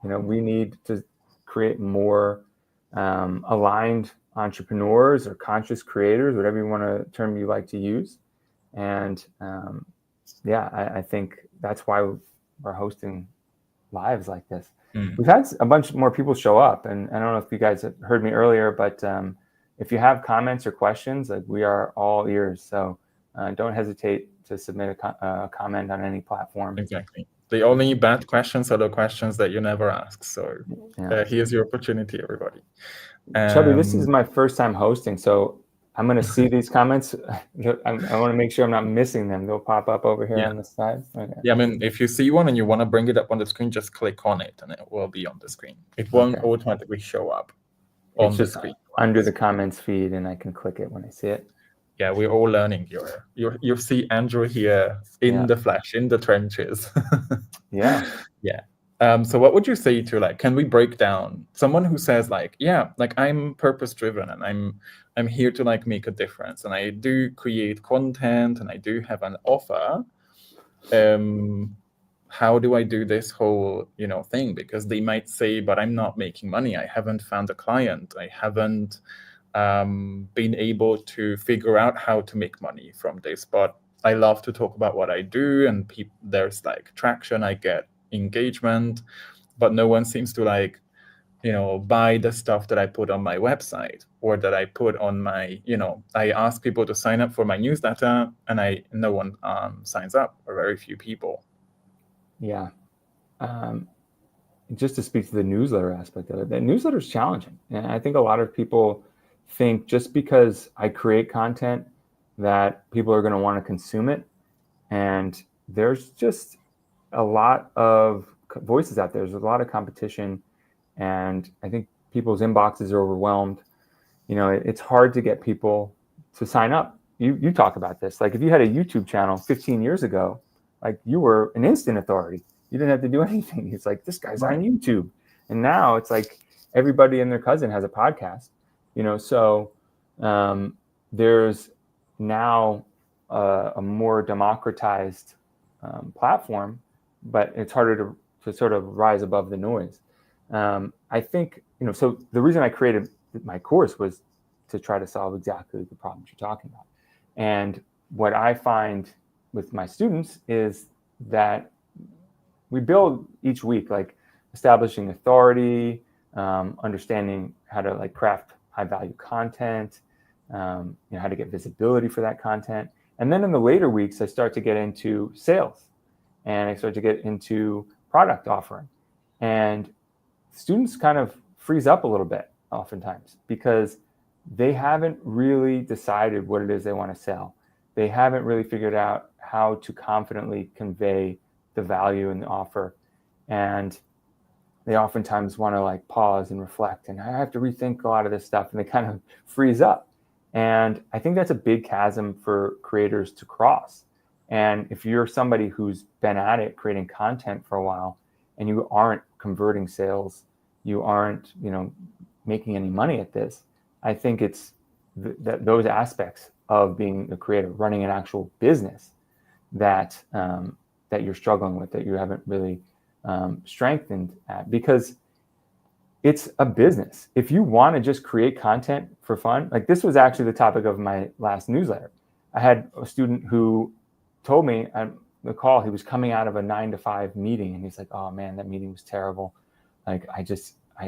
[SPEAKER 1] we need to create more aligned entrepreneurs or conscious creators, whatever term you like to use. And I think that's why we're hosting lives like this. We've had a bunch more people show up, and I don't know if you guys have heard me earlier, but if you have comments or questions, like we are all ears. So don't hesitate to submit a comment on any platform.
[SPEAKER 2] Exactly. The only bad questions are the questions that you never ask. So here's your opportunity, everybody.
[SPEAKER 1] Chubby, this is my first time hosting, so I'm going to see these comments. I want to make sure I'm not missing them. They'll pop up over here on the side. Okay.
[SPEAKER 2] Yeah, I mean, if you see one and you want to bring it up on the screen, just click on it and it will be on the screen. It won't automatically show up on the screen.
[SPEAKER 1] Under the comments feed, and I can click it when I see it.
[SPEAKER 2] Yeah, we're all learning. You see Andrew here in the flesh, in the trenches.
[SPEAKER 1] Yeah.
[SPEAKER 2] So what would you say to, like, can we break down someone who says, like, yeah, like, I'm purpose driven and I'm here to, like, make a difference, and I do create content and I do have an offer. How do I do this whole, thing? Because they might say, but I'm not making money. I haven't found a client. I haven't been able to figure out how to make money from this. But I love to talk about what I do, and there's, like, traction. I get engagement, but no one seems to, like, buy the stuff that I put on my website or that I put on my, I ask people to sign up for my newsletter and no one signs up, or very few people.
[SPEAKER 1] Yeah. Just to speak to the newsletter aspect of it, the newsletter is challenging. And I think a lot of people think just because I create content that people are going to want to consume it. And there's just a lot of voices out there. There's a lot of competition. And I think people's inboxes are overwhelmed. It's hard to get people to sign up. You talk about this. Like, if you had a YouTube channel 15 years ago, like, you were an instant authority. You didn't have to do anything. It's like, this guy's on YouTube. And now it's like everybody and their cousin has a podcast, so there's now a more democratized platform, but it's harder to sort of rise above the noise. I think, so the reason I created my course was to try to solve exactly the problems you're talking about. And what I find with my students is that we build each week, like, establishing authority, understanding how to, like, craft high value content, how to get visibility for that content. And then in the later weeks, I start to get into sales and I start to get into product offering. And students kind of freeze up a little bit oftentimes because they haven't really decided what it is they want to sell. They haven't really figured out how to confidently convey the value in the offer. And they oftentimes want to, like, pause and reflect, and I have to rethink a lot of this stuff, and they kind of freeze up. And I think that's a big chasm for creators to cross. And if you're somebody who's been at it creating content for a while and you aren't converting sales, you aren't, making any money at this, I think it's those aspects of being a creator, running an actual business, that you're struggling with, that you haven't really strengthened at, because it's a business. If you want to just create content for fun, like, this was actually the topic of my last newsletter. I had a student who told me on the call, he was coming out of a 9 to 5 meeting, and he's like, oh man, that meeting was terrible. Like, I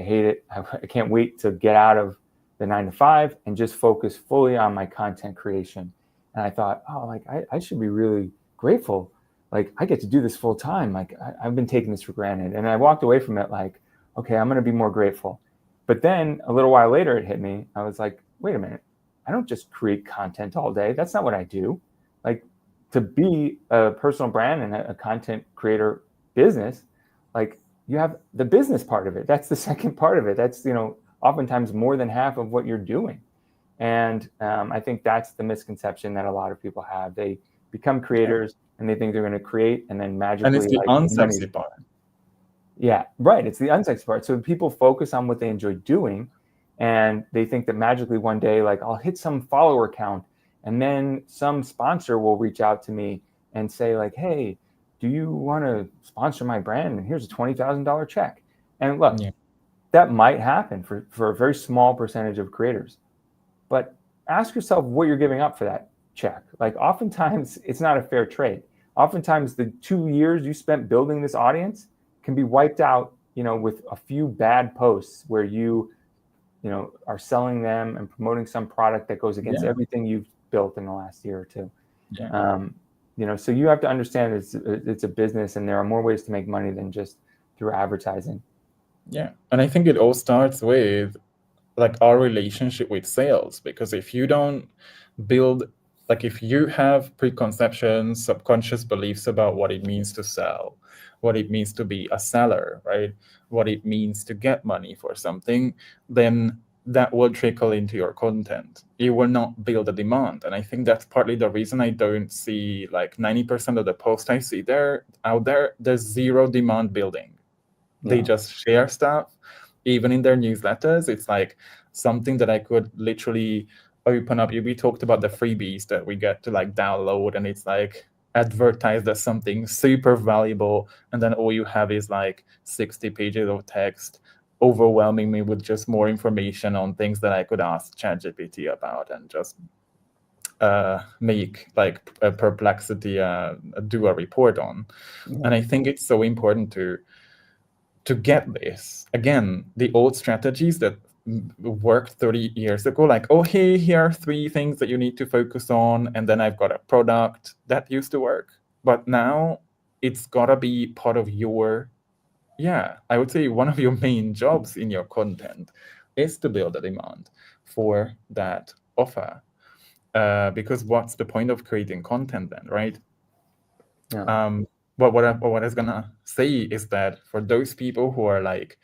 [SPEAKER 1] hate it. I can't wait to get out of the 9 to 5 and just focus fully on my content creation. And I thought, oh, like, I should be really grateful. Like, I get to do this full time. Like, I've been taking this for granted. And I walked away from it like, okay, I'm going to be more grateful. But then a little while later, it hit me. I was like, wait a minute. I don't just create content all day. That's not what I do. Like, to be a personal brand and a content creator business, like, you have the business part of it. That's the second part of it. That's, oftentimes more than half of what you're doing. And I think that's the misconception that a lot of people have. They become creators and they think they're going to create and then magically.
[SPEAKER 2] And it's the unsexy part.
[SPEAKER 1] Yeah, right. It's the unsexy part. So people focus on what they enjoy doing, and they think that magically one day, like, I'll hit some follower count, and then some sponsor will reach out to me and say, like, hey, do you want to sponsor my brand? And here's a $20,000 check. And look, that might happen for a very small percentage of creators. But ask yourself what you're giving up for that check. Like, oftentimes it's not a fair trade. Oftentimes the 2 years you spent building this audience can be wiped out, with a few bad posts where you are selling them and promoting some product that goes against everything you've built in the last year or two. So you have to understand it's a business, and there are more ways to make money than just through advertising.
[SPEAKER 2] Yeah. And I think it all starts with like our relationship with sales, because if you don't build, like if you have preconceptions, subconscious beliefs about what it means to sell, what it means to be a seller, right? What it means to get money for something, then that will trickle into your content. You will not build a demand. And I think that's partly the reason I don't see like 90% of the posts I see out there, there's zero demand building. They just share stuff. Even in their newsletters, it's like something that I could literally open up. We talked about the freebies that we get to like download, and it's like advertised as something super valuable, and then all you have is like 60 pages of text overwhelming me with just more information on things that I could ask ChatGPT about and just make like a Perplexity do a report on. And I think it's so important to get this. Again, the old strategies that worked 30 years ago, like, oh, hey, here are 3 things that you need to focus on, and then I've got a product, that used to work. But now it's got to be part of your, I would say one of your main jobs in your content is to build a demand for that offer. Because what's the point of creating content then, right? But what I was gonna say is that for those people who are like,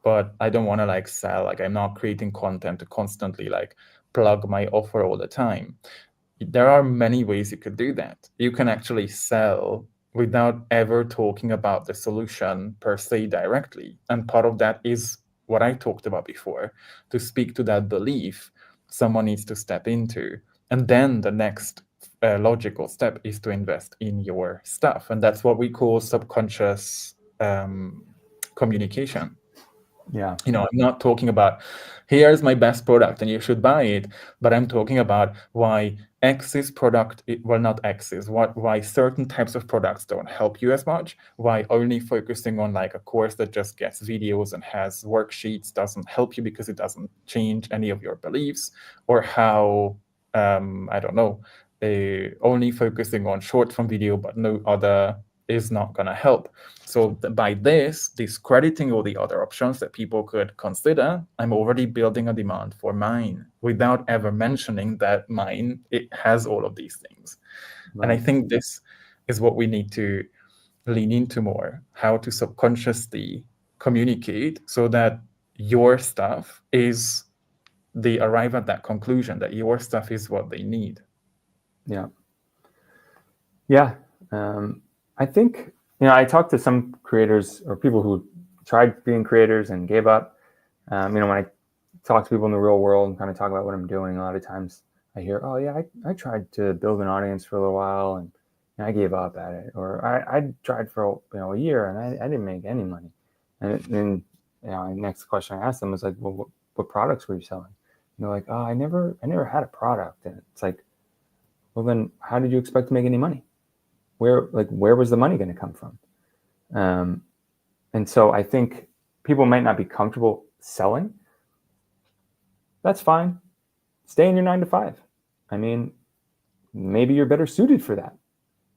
[SPEAKER 2] but I don't want to like sell, like I'm not creating content to constantly like plug my offer all the time. There are many ways you could do that. You can actually sell without ever talking about the solution per se directly. And part of that is what I talked about before. To speak to that belief, someone needs to step into. And then the next logical step is to invest in your stuff. And that's what we call subconscious communication.
[SPEAKER 1] Yeah.
[SPEAKER 2] I'm not talking about here's my best product and you should buy it, but I'm talking about why X's product, well, not X's, why certain types of products don't help you as much, why only focusing on like a course that just gets videos and has worksheets doesn't help you because it doesn't change any of your beliefs, or how, I don't know, only focusing on short form video but no other is not going to help. So by discrediting all the other options that people could consider, I'm already building a demand for mine without ever mentioning that mine, it has all of these things. Right. And I think this is what we need to lean into more, how to subconsciously communicate so that your stuff is, they arrive at that conclusion that your stuff is what they need.
[SPEAKER 1] Yeah. Yeah. I think, I talked to some creators or people who tried being creators and gave up. When I talk to people in the real world and kind of talk about what I'm doing, a lot of times I hear, oh yeah, I tried to build an audience for a little while and I gave up at it. Or I tried for a year and I didn't make any money. And then the next question I asked them was like, well, what products were you selling? And they're like, oh, I never had a product. And it's like, well, then how did you expect to make any money? Where was the money going to come from? And so I think people might not be comfortable selling. That's fine. Stay in your 9 to 5. I mean, maybe you're better suited for that.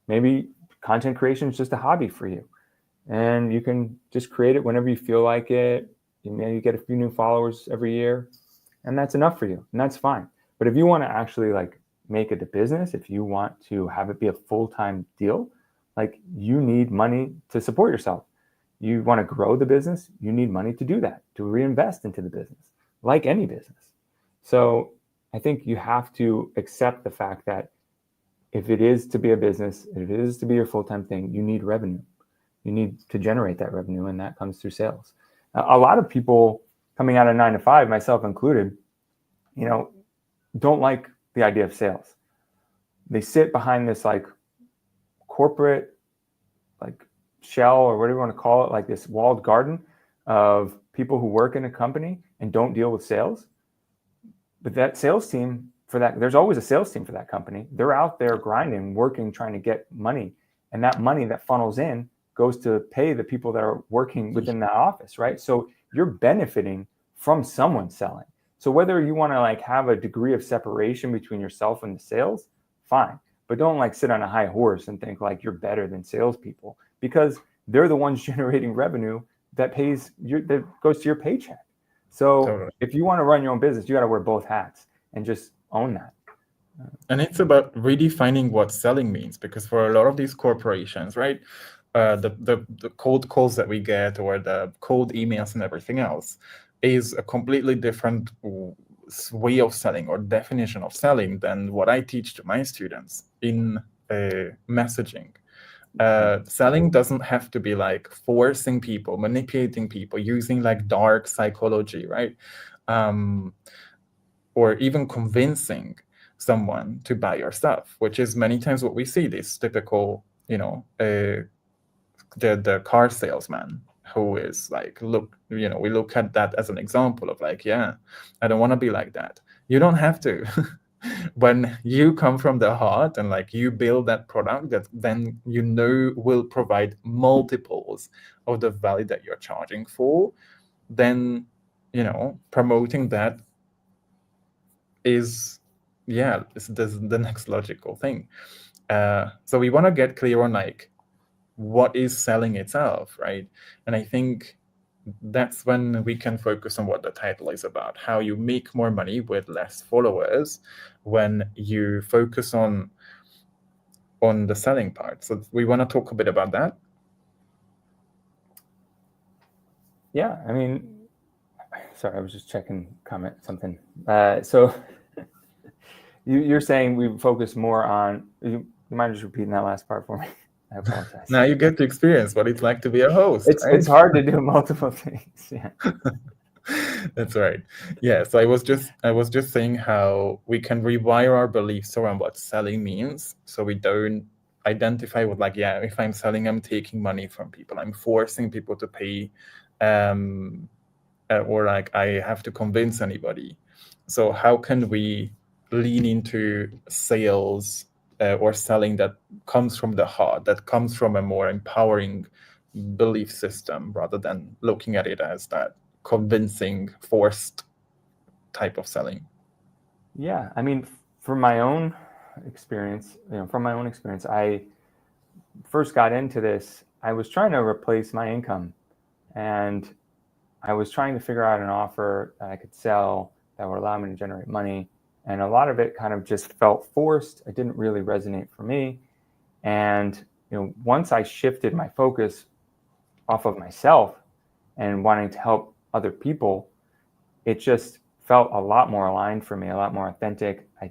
[SPEAKER 1] Maybe content creation is just a hobby for you, and you can just create it whenever you feel like it. You maybe get a few new followers every year, and that's enough for you, and that's fine. But if you want to actually make it a business, if you want to have it be a full-time deal, you need money to support yourself. You want to grow the business, you need money to do that, to reinvest into the business, like any business. So I think you have to accept the fact that if it is to be a business, if it is to be your full-time thing, you need revenue. You need to generate that revenue, and that comes through sales. A lot of people coming out of 9 to 5, myself included, don't like the idea of sales. They sit behind this corporate shell, or whatever you want to call it, this walled garden of people who work in a company and don't deal with sales. But that sales team there's always a sales team for that company. They're out there grinding, working, trying to get money. And that money that funnels in goes to pay the people that are working within that office, right? So you're benefiting from someone selling. So whether you want to have a degree of separation between yourself and the sales, fine. but don't like sit on a high horse and think like you're better than salespeople, because they're the ones generating revenue that goes to your paycheck. So
[SPEAKER 2] Totally.
[SPEAKER 1] if you want to run your own business, you got to wear both hats and just own that.
[SPEAKER 2] And it's about redefining what selling means, because for a lot of these corporations, right, the cold calls that we get, or the cold emails and everything else, is a completely different way of selling or definition of selling than what I teach to my students in messaging. Selling doesn't have to be like forcing people, manipulating people, using like dark psychology, right? Or even convincing someone to buy your stuff, which is many times what we see, this typical, the car salesman who is like, look, we look at that as an example of like, yeah, I don't want to be like that. You don't have to. When you come from the heart and like you build that product that then will provide multiples of the value that you're charging for, then promoting that is the next logical thing. So we want to get clear on like what is selling itself, right? And I think that's when we can focus on what the title is about, how you make more money with less followers when you focus on the selling part. So we want to talk a bit about that.
[SPEAKER 1] Yeah, I mean, sorry, I was just checking something. So you're saying we focus more on, you mind just repeating that last part for me? I apologize.
[SPEAKER 2] Now you get to experience what it's like to be a host.
[SPEAKER 1] It's hard to do multiple things. Yeah.
[SPEAKER 2] That's right. Yeah. So I was just saying how we can rewire our beliefs around what selling means, so we don't identify with like, yeah, if I'm selling, I'm taking money from people, I'm forcing people to pay, or like I have to convince anybody. So how can we lean into sales or selling that comes from the heart, that comes from a more empowering belief system, rather than looking at it as that convincing, forced type of selling?
[SPEAKER 1] Yeah, I mean, from my own experience, I first got into this. I was trying to replace my income, and I was trying to figure out an offer that I could sell that would allow me to generate money. And a lot of it kind of just felt forced. It didn't really resonate for me. And once I shifted my focus off of myself and wanting to help other people, it just felt a lot more aligned for me, a lot more authentic. A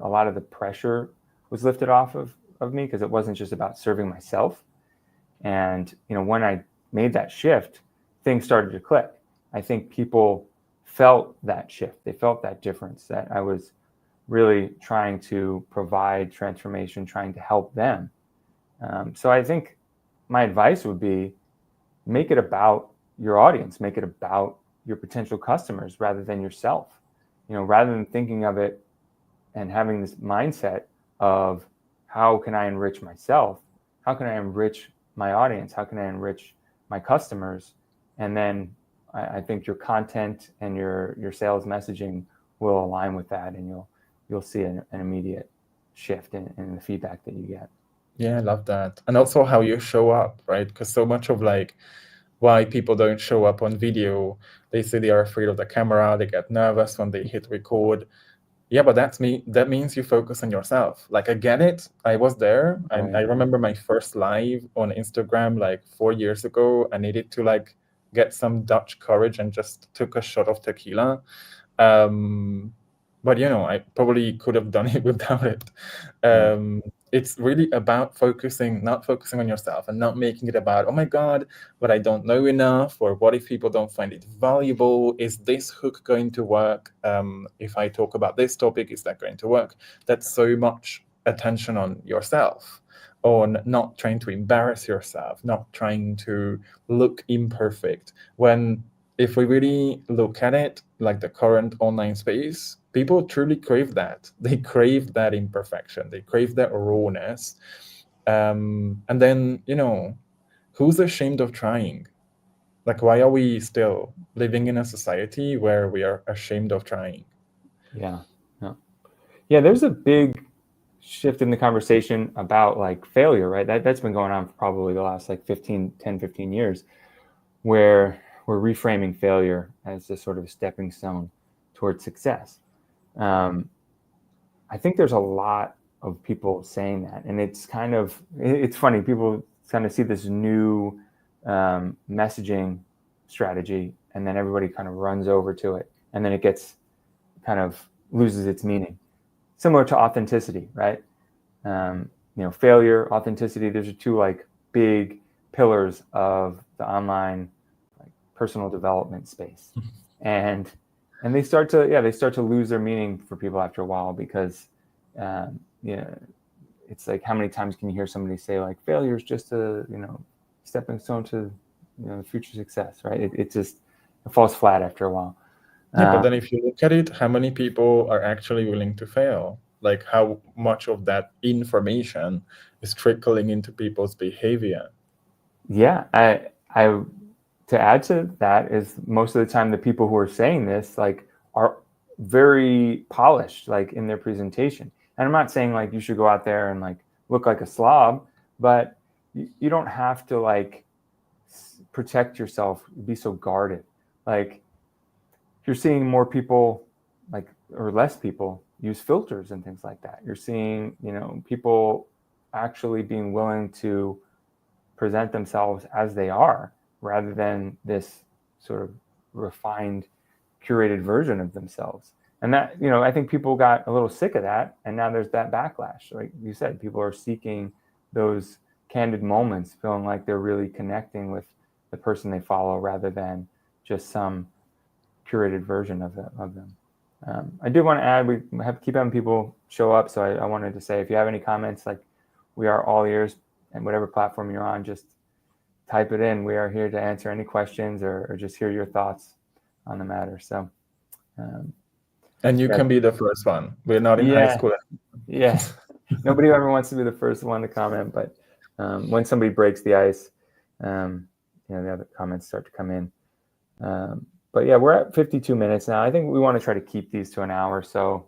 [SPEAKER 1] lot of the pressure was lifted off of me, because it wasn't just about serving myself. And when I made that shift, things started to click. I think people felt that shift. They felt that difference, that I was really trying to provide transformation, trying to help them. So I think my advice would be, make it about your audience, make it about your potential customers rather than yourself. Rather than thinking of it and having this mindset of, how can I enrich myself? How can I enrich my audience? How can I enrich my customers? And then I think your content and your sales messaging will align with that, and you'll see an immediate shift in the feedback that you get.
[SPEAKER 2] Yeah, I love that. And also how you show up, right? Because so much of like why people don't show up on video, they say they are afraid of the camera, they get nervous when they hit record. Yeah, but that means you focus on yourself. Like, I get it. I was there.
[SPEAKER 1] Right.
[SPEAKER 2] I remember my first live on Instagram like 4 years ago. I needed to like get some Dutch courage and just took a shot of tequila. But I probably could have done it without it. It's really about not focusing on yourself, and not making it about, oh my God, but I don't know enough, or what if people don't find it valuable? Is this hook going to work? If I talk about this topic, is that going to work? That's so much attention on yourself, on not trying to embarrass yourself, not trying to look imperfect. When, if we really look at it, like the current online space, people truly crave that. They crave that imperfection. They crave that rawness. And then, who's ashamed of trying? Like, why are we still living in a society where we are ashamed of trying?
[SPEAKER 1] Yeah. There's a big shift in the conversation about like failure, right? That's been going on for probably the last like 10, 15 years, where we're reframing failure as a sort of stepping stone towards success. I think there's a lot of people saying that, and it's funny. People kind of see this new messaging strategy, and then everybody kind of runs over to it, and then it gets kind of loses its meaning. Similar to authenticity, right? Failure, authenticity. Those are two like big pillars of the online like personal development space, and they start to lose their meaning for people after a while, because it's like, how many times can you hear somebody say like failure is just a stepping stone to future success, right? It falls flat after a while.
[SPEAKER 2] Yeah, but then if you look at it, how many people are actually willing to fail? Like, how much of that information is trickling into people's behavior?
[SPEAKER 1] Yeah, I to add to that is, most of the time the people who are saying this like are very polished, like in their presentation. And I'm not saying like you should go out there and like look like a slob, but you don't have to like protect yourself, be so guarded. Like, you're seeing more people like, or less people use filters and things like that. You're seeing, people actually being willing to present themselves as they are, rather than this sort of refined, curated version of themselves. And that, I think people got a little sick of that, and now there's that backlash. Like you said, people are seeking those candid moments, feeling like they're really connecting with the person they follow, rather than just some curated version of them. I did want to add, we have to keep having people show up, so I wanted to say, if you have any comments, like, we are all ears, and whatever platform you're on, just type it in. We are here to answer any questions, or just hear your thoughts on the matter. So,
[SPEAKER 2] and you can be the first one. We're not in high school.
[SPEAKER 1] Yeah. Nobody ever wants to be the first one to comment, but when somebody breaks the ice, the other comments start to come in. But yeah, we're at 52 minutes now. I think we want to try to keep these to an hour. So,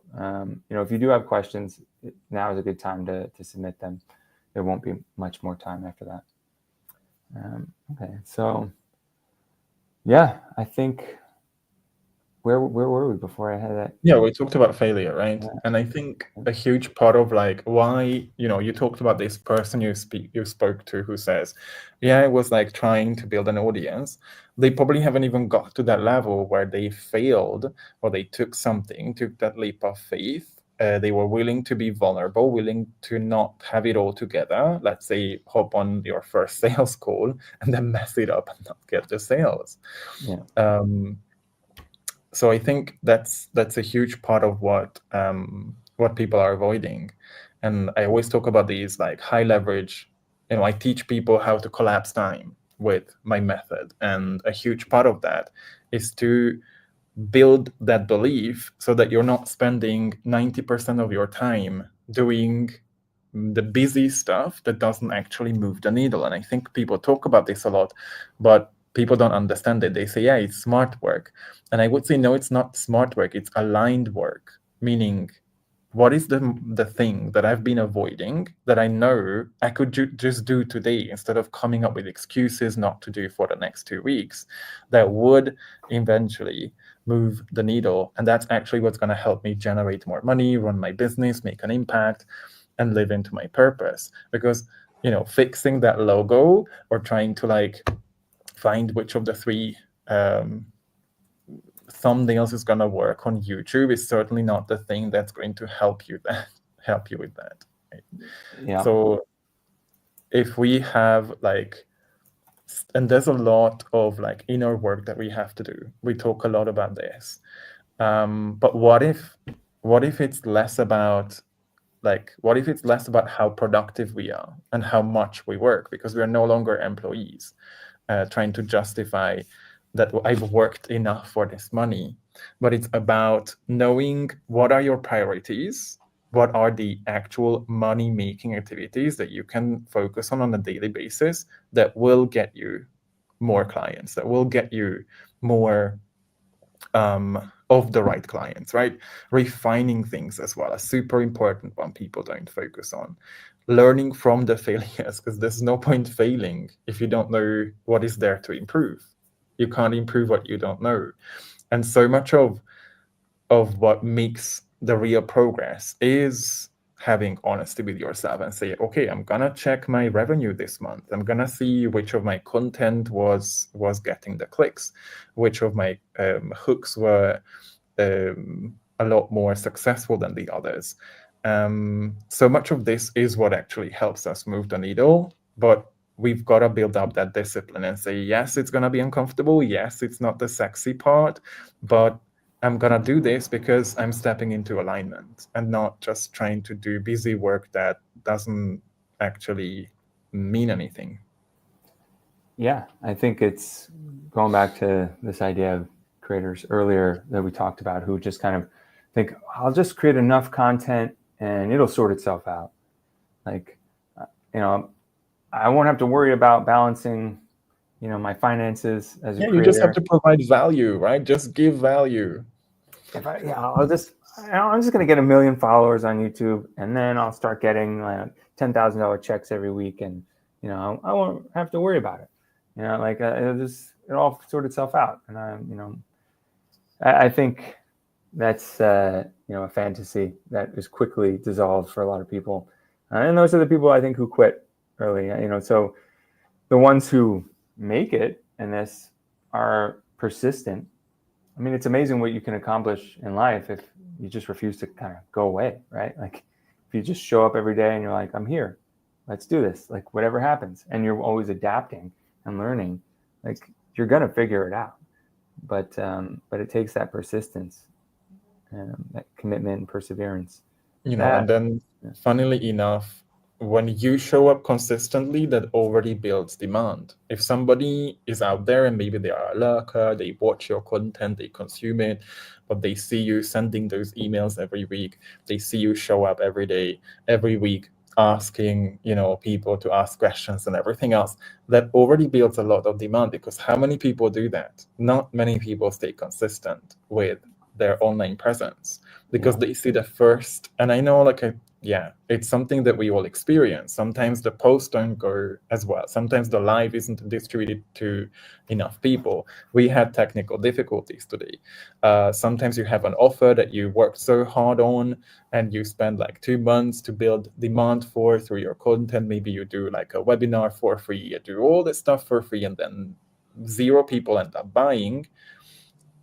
[SPEAKER 1] if you do have questions, now is a good time to submit them. There won't be much more time after that. Okay, so yeah, I think, where were we before I had that?
[SPEAKER 2] Yeah, we talked about failure, right? Yeah. And I think a huge part of like why, you talked about this person you spoke to who says, yeah, I was like trying to build an audience. They probably haven't even got to that level where they failed, or they took that leap of faith. They were willing to be vulnerable, willing to not have it all together. Let's say hop on your first sales call and then mess it up and not get the sales.
[SPEAKER 1] Yeah.
[SPEAKER 2] So I think that's a huge part of what people are avoiding. And I always talk about these like high leverage. I teach people how to collapse time with my method, and a huge part of that is to build that belief so that you're not spending 90% of your time doing the busy stuff that doesn't actually move the needle. And I think people talk about this a lot, but people don't understand it. They say, yeah, it's smart work. And I would say, no, it's not smart work. It's aligned work, meaning, what is the thing that I've been avoiding that I know I could just do today, instead of coming up with excuses not to do for the next 2 weeks, that would eventually move the needle. And that's actually what's going to help me generate more money, run my business, make an impact, and live into my purpose. Because, fixing that logo, or trying to like find which of the 3 thumbnails is going to work on YouTube is certainly not the thing that's going to help you with that. Right?
[SPEAKER 1] Yeah.
[SPEAKER 2] So if we have like, and there's a lot of like inner work that we have to do. We talk a lot about this, but what if it's less about how productive we are and how much we work, because we are no longer employees trying to justify that I've worked enough for this money, but it's about knowing what are your priorities, what are the actual money-making activities that you can focus on a daily basis that will get you more clients, that will get you more of the right clients, right? Refining things as well, a super important one people don't focus on. Learning from the failures, because there's no point failing if you don't know what is there to improve. You can't improve what you don't know. And so much of what makes the real progress is having honesty with yourself and say, okay, I'm gonna check my revenue this month. I'm gonna see which of my content was getting the clicks, which of my hooks were a lot more successful than the others. So much of this is what actually helps us move the needle, but we've got to build up that discipline and say, yes, it's going to be uncomfortable. Yes, it's not the sexy part, but I'm going to do this because I'm stepping into alignment and not just trying to do busy work that doesn't actually mean anything.
[SPEAKER 1] Yeah, I think it's going back to this idea of creators earlier that we talked about who just kind of think, I'll just create enough content and it'll sort itself out. Like, I won't have to worry about balancing, my finances as a creator.
[SPEAKER 2] You just have to provide value, right? Just give value.
[SPEAKER 1] I'm just going to get 1 million followers on YouTube, and then I'll start getting $10,000 checks every week, and I won't have to worry about it. It all sort itself out, and I think that's a fantasy that is quickly dissolved for a lot of people, and those are the people I think who quit early. So the ones who make it in this are persistent. I mean, it's amazing what you can accomplish in life if you just refuse to kind of go away, right? Like if you just show up every day and you're like, I'm here, let's do this, like whatever happens. And you're always adapting and learning, like you're going to figure it out. But it takes that persistence, that commitment and perseverance.
[SPEAKER 2] And then funnily enough, when you show up consistently, that already builds demand. If somebody is out there and maybe they are a lurker, they watch your content, they consume it, but they see you sending those emails every week, they see you show up every day, every week, asking, people to ask questions and everything else, that already builds a lot of demand, because how many people do that? Not many people stay consistent with their online presence because they see the first, and I know it's something that we all experience. Sometimes the posts don't go as well. Sometimes the live isn't distributed to enough people. We had technical difficulties today. Sometimes you have an offer that you worked so hard on and you spend like 2 months to build demand for through your content. Maybe you do like a webinar for free, you do all this stuff for free, and then 0 people end up buying.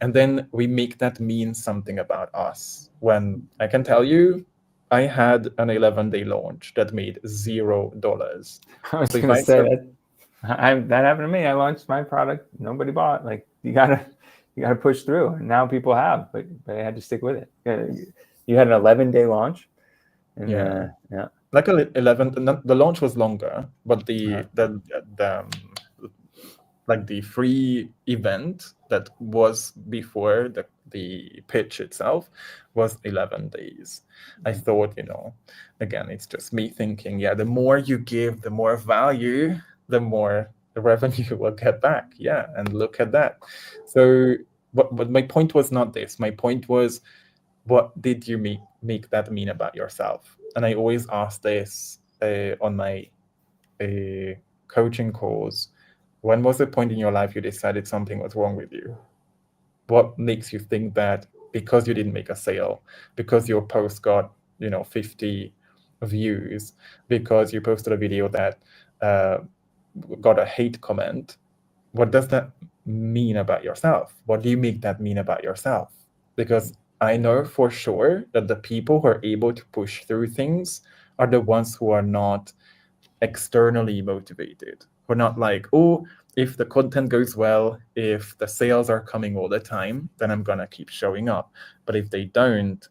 [SPEAKER 2] And then we make that mean something about us. When I can tell you, I had an 11-day launch that made $0.
[SPEAKER 1] I was going to say that happened to me. I launched my product, nobody bought. Like you gotta push through. And now people have, but I had to stick with it. You had an 11-day launch. And,
[SPEAKER 2] yeah. Like 11. The launch was longer, but the free event that was before the pitch itself was 11 days. I thought, again, it's just me thinking, the more you give, the more value, the more the revenue you will get back. Yeah, and look at that. So, but my point was not this. My point was, what did you make that mean about yourself? And I always ask this on my coaching calls. When was the point in your life you decided something was wrong with you? What makes you think that because you didn't make a sale, because your post got 50 views, because you posted a video that got a hate comment, what does that mean about yourself? What do you make that mean about yourself? Because I know for sure that the people who are able to push through things are the ones who are not externally motivated. We're not like, oh, if the content goes well, if the sales are coming all the time, then I'm gonna keep showing up. But if they don't,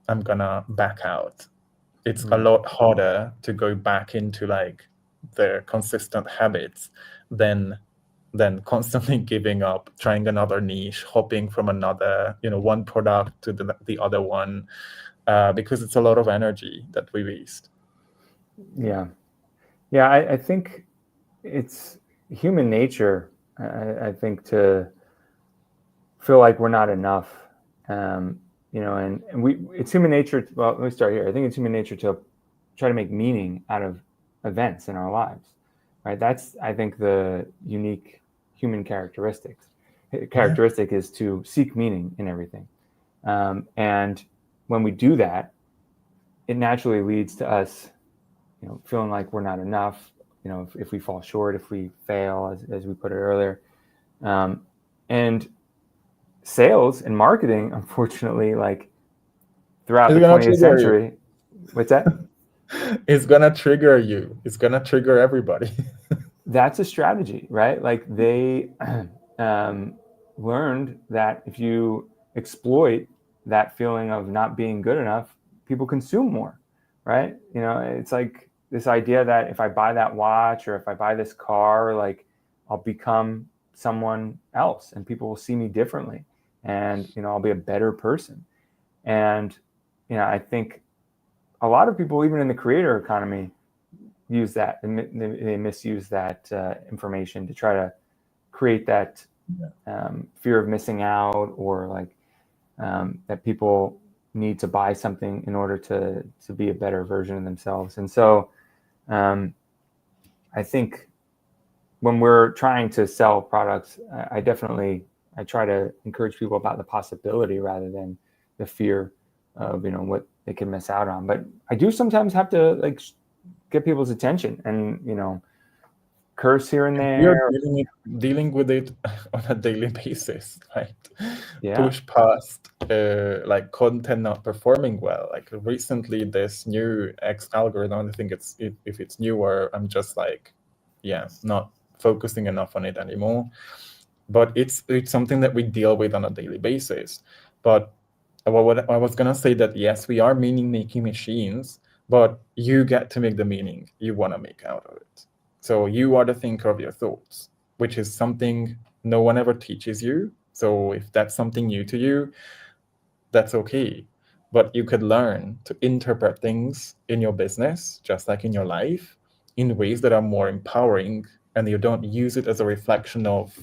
[SPEAKER 2] I'm gonna back out. It's a lot harder to go back into like the consistent habits than constantly giving up, trying another niche, hopping from another, one product to the other one, because it's a lot of energy that we waste.
[SPEAKER 1] Yeah. I think it's human nature, I think, to feel like we're not enough, You know, and it's human nature. Well, let me start here. I think it's human nature to try to make meaning out of events in our lives, right? That's, I think, the unique human characteristic is to seek meaning in everything. And when we do that, it naturally leads to us, you know, feeling like we're not enough. You know, if we fall short, if we fail, as we put it earlier, and sales and marketing, unfortunately, like throughout the 20th century, what's that?
[SPEAKER 2] It's gonna trigger you. It's gonna trigger everybody.
[SPEAKER 1] That's a strategy, right? Like they learned that if you exploit that feeling of not being good enough, people consume more, right? You know, it's like this idea that if I buy that watch or if I buy this car, like I'll become someone else and people will see me differently, and you know, I'll be a better person. And you know, I think a lot of people, even in the creator economy, use that, they misuse that information to try to create that fear of missing out, or like that people need to buy something in order to be a better version of themselves. And so I think when we're trying to sell products, I try to encourage people about the possibility rather than the fear of, you know, what they can miss out on. But I do sometimes have to like get people's attention and, you know, curse here and there.
[SPEAKER 2] You're dealing with it on a daily basis, right?
[SPEAKER 1] Yeah.
[SPEAKER 2] Push past like content not performing well. Like recently, this new X algorithm. I think if it's newer, I'm just like, not focusing enough on it anymore. But it's something that we deal with on a daily basis. But what I was gonna say that yes, we are meaning making machines, but you get to make the meaning you want to make out of it. So you are the thinker of your thoughts, which is something no one ever teaches you. So if that's something new to you, that's okay. But you could learn to interpret things in your business, just like in your life, in ways that are more empowering, and you don't use it as a reflection of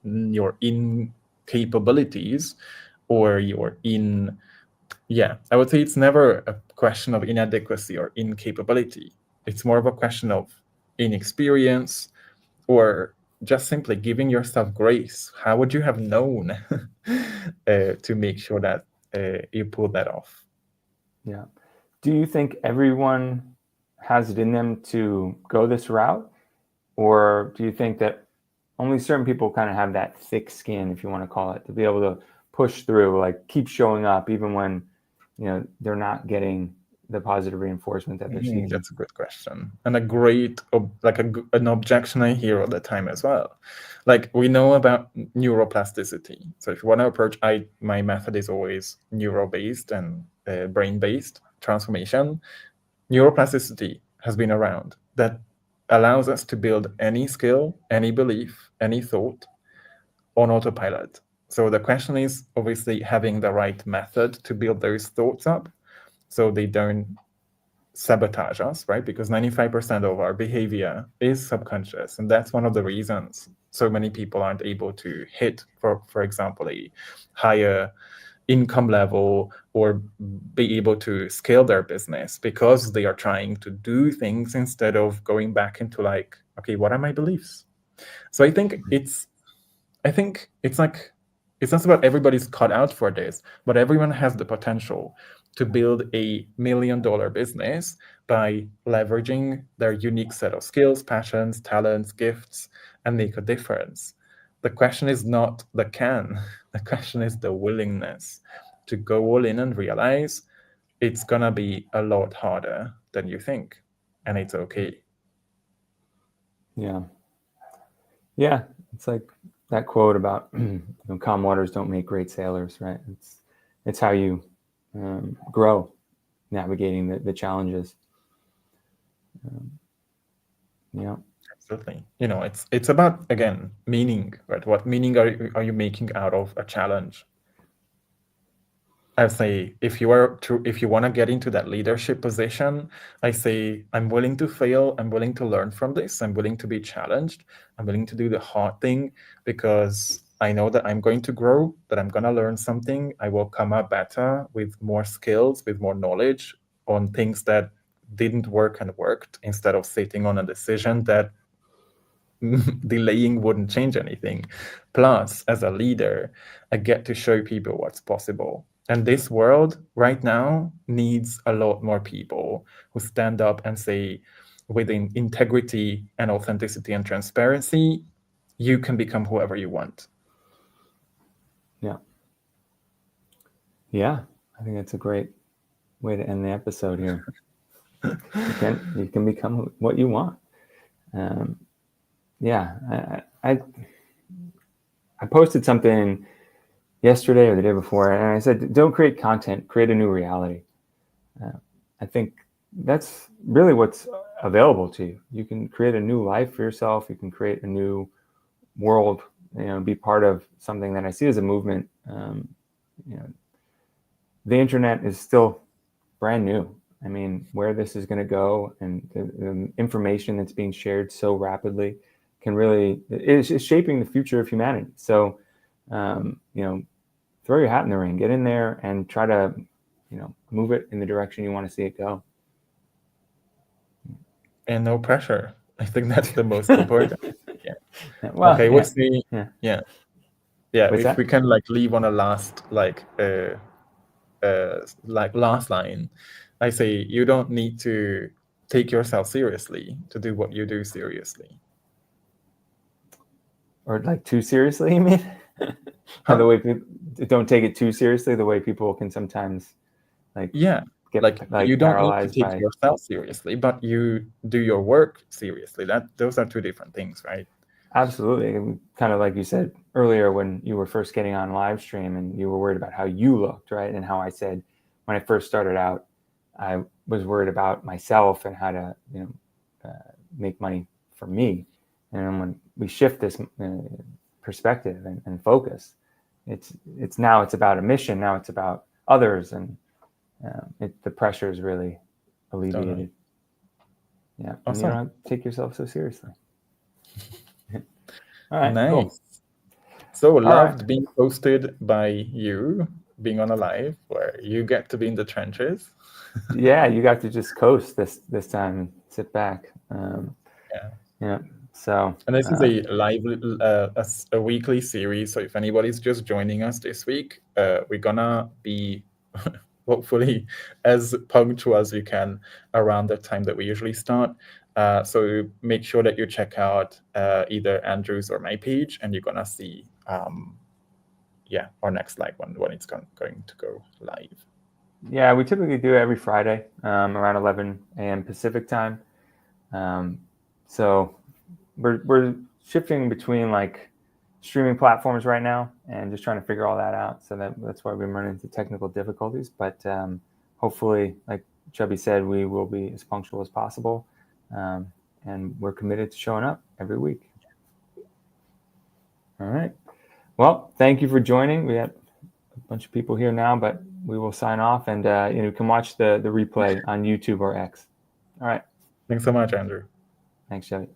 [SPEAKER 2] your incapabilities or I would say it's never a question of inadequacy or incapability. It's more of a question of inexperience or just simply giving yourself grace. How would you have known to make sure that you pull that off?
[SPEAKER 1] Yeah. Do you think everyone has it in them to go this route? Or do you think that only certain people kind of have that thick skin, if you want to call it, to be able to push through, like keep showing up even when, you know, they're not getting the positive reinforcement that they're seeking?
[SPEAKER 2] That's a good question, and a great an objection I hear all the time as well. Like we know about neuroplasticity. So if you want to approach, my method is always neuro-based and brain-based transformation. Neuroplasticity has been around. That allows us to build any skill, any belief, any thought on autopilot. So the question is obviously having the right method to build those thoughts up so they don't sabotage us, right? Because 95% of our behavior is subconscious. And that's one of the reasons so many people aren't able to hit, for example, a higher income level or be able to scale their business, because they are trying to do things instead of going back into like, okay, what are my beliefs? So I think it's like, it's not about everybody's cut out for this, but everyone has the potential to build a $1 million business by leveraging their unique set of skills, passions, talents, gifts, and make a difference. The question is not the can, the question is the willingness to go all in and realize it's gonna be a lot harder than you think, and it's okay.
[SPEAKER 1] Yeah. Yeah. It's like that quote about, you know, calm waters don't make great sailors, right? It's how you grow, navigating the challenges. Yeah.
[SPEAKER 2] Absolutely. You know, it's about, again, meaning, right? What meaning are you making out of a challenge? I say if you want to get into that leadership position, I say I'm willing to fail, I'm willing to learn from this, I'm willing to be challenged, I'm willing to do the hard thing, because I know that I'm going to grow, that I'm going to learn something. I will come up better with more skills, with more knowledge on things that didn't work and worked, instead of sitting on a decision that delaying wouldn't change anything. Plus, as a leader, I get to show people what's possible. And this world right now needs a lot more people who stand up and say, within integrity and authenticity and transparency, you can become whoever you want.
[SPEAKER 1] Yeah, I think that's a great way to end the episode here. You can become what you want. I posted something yesterday or the day before, and I said, don't create content, create a new reality. I think that's really what's available to you. You can create a new life for yourself. You can create a new world, be part of something that I see as a movement. The internet is still brand new. I mean, where this is going to go, and the information that's being shared so rapidly is shaping the future of humanity. So, throw your hat in the ring, get in there, and try to, move it in the direction you want to see it go.
[SPEAKER 2] And no pressure. I think that's the most important. Yeah.
[SPEAKER 1] Well,
[SPEAKER 2] okay, we'll see.
[SPEAKER 1] Yeah.
[SPEAKER 2] If we can leave on a last last line, I say you don't need to take yourself seriously to do what you do seriously.
[SPEAKER 1] Or too seriously, you mean? The way people don't take it too seriously, the way people can sometimes get
[SPEAKER 2] you don't
[SPEAKER 1] paralyzed
[SPEAKER 2] need to take yourself seriously, but you do your work seriously. Those are two different things, right?
[SPEAKER 1] Absolutely. Kind of like you said earlier when you were first getting on live stream and you were worried about how you looked, right? And how I said when I first started out, I was worried about myself and how to make money for me. And when we shift this perspective and focus, it's about a mission. Now it's about others, and the pressure is really alleviated.
[SPEAKER 2] Totally.
[SPEAKER 1] Yeah,
[SPEAKER 2] awesome.
[SPEAKER 1] And you don't take yourself so seriously. All right,
[SPEAKER 2] nice.
[SPEAKER 1] Cool.
[SPEAKER 2] So loved being hosted by you, being on a live where you get to be in the trenches.
[SPEAKER 1] Yeah, you got to just coast this time and sit back. Yeah. So.
[SPEAKER 2] And this is a live, a weekly series. So if anybody's just joining us this week, we're gonna be hopefully as punctual as we can around the time that we usually start. So make sure that you check out either Andrew's or my page, and you're gonna see our next live one when it's going to go live.
[SPEAKER 1] Yeah, we typically do it every Friday around 11 a.m. Pacific time. So we're shifting between streaming platforms right now and just trying to figure all that out. So that's why we've been running into technical difficulties. But hopefully, like Chubby said, we will be as punctual as possible. And we're committed to showing up every week. All right. Well, thank you for joining. We have a bunch of people here now, but we will sign off, and you can watch the replay on YouTube or X. All right.
[SPEAKER 2] Thanks so much, Andrew.
[SPEAKER 1] Thanks, Chevy.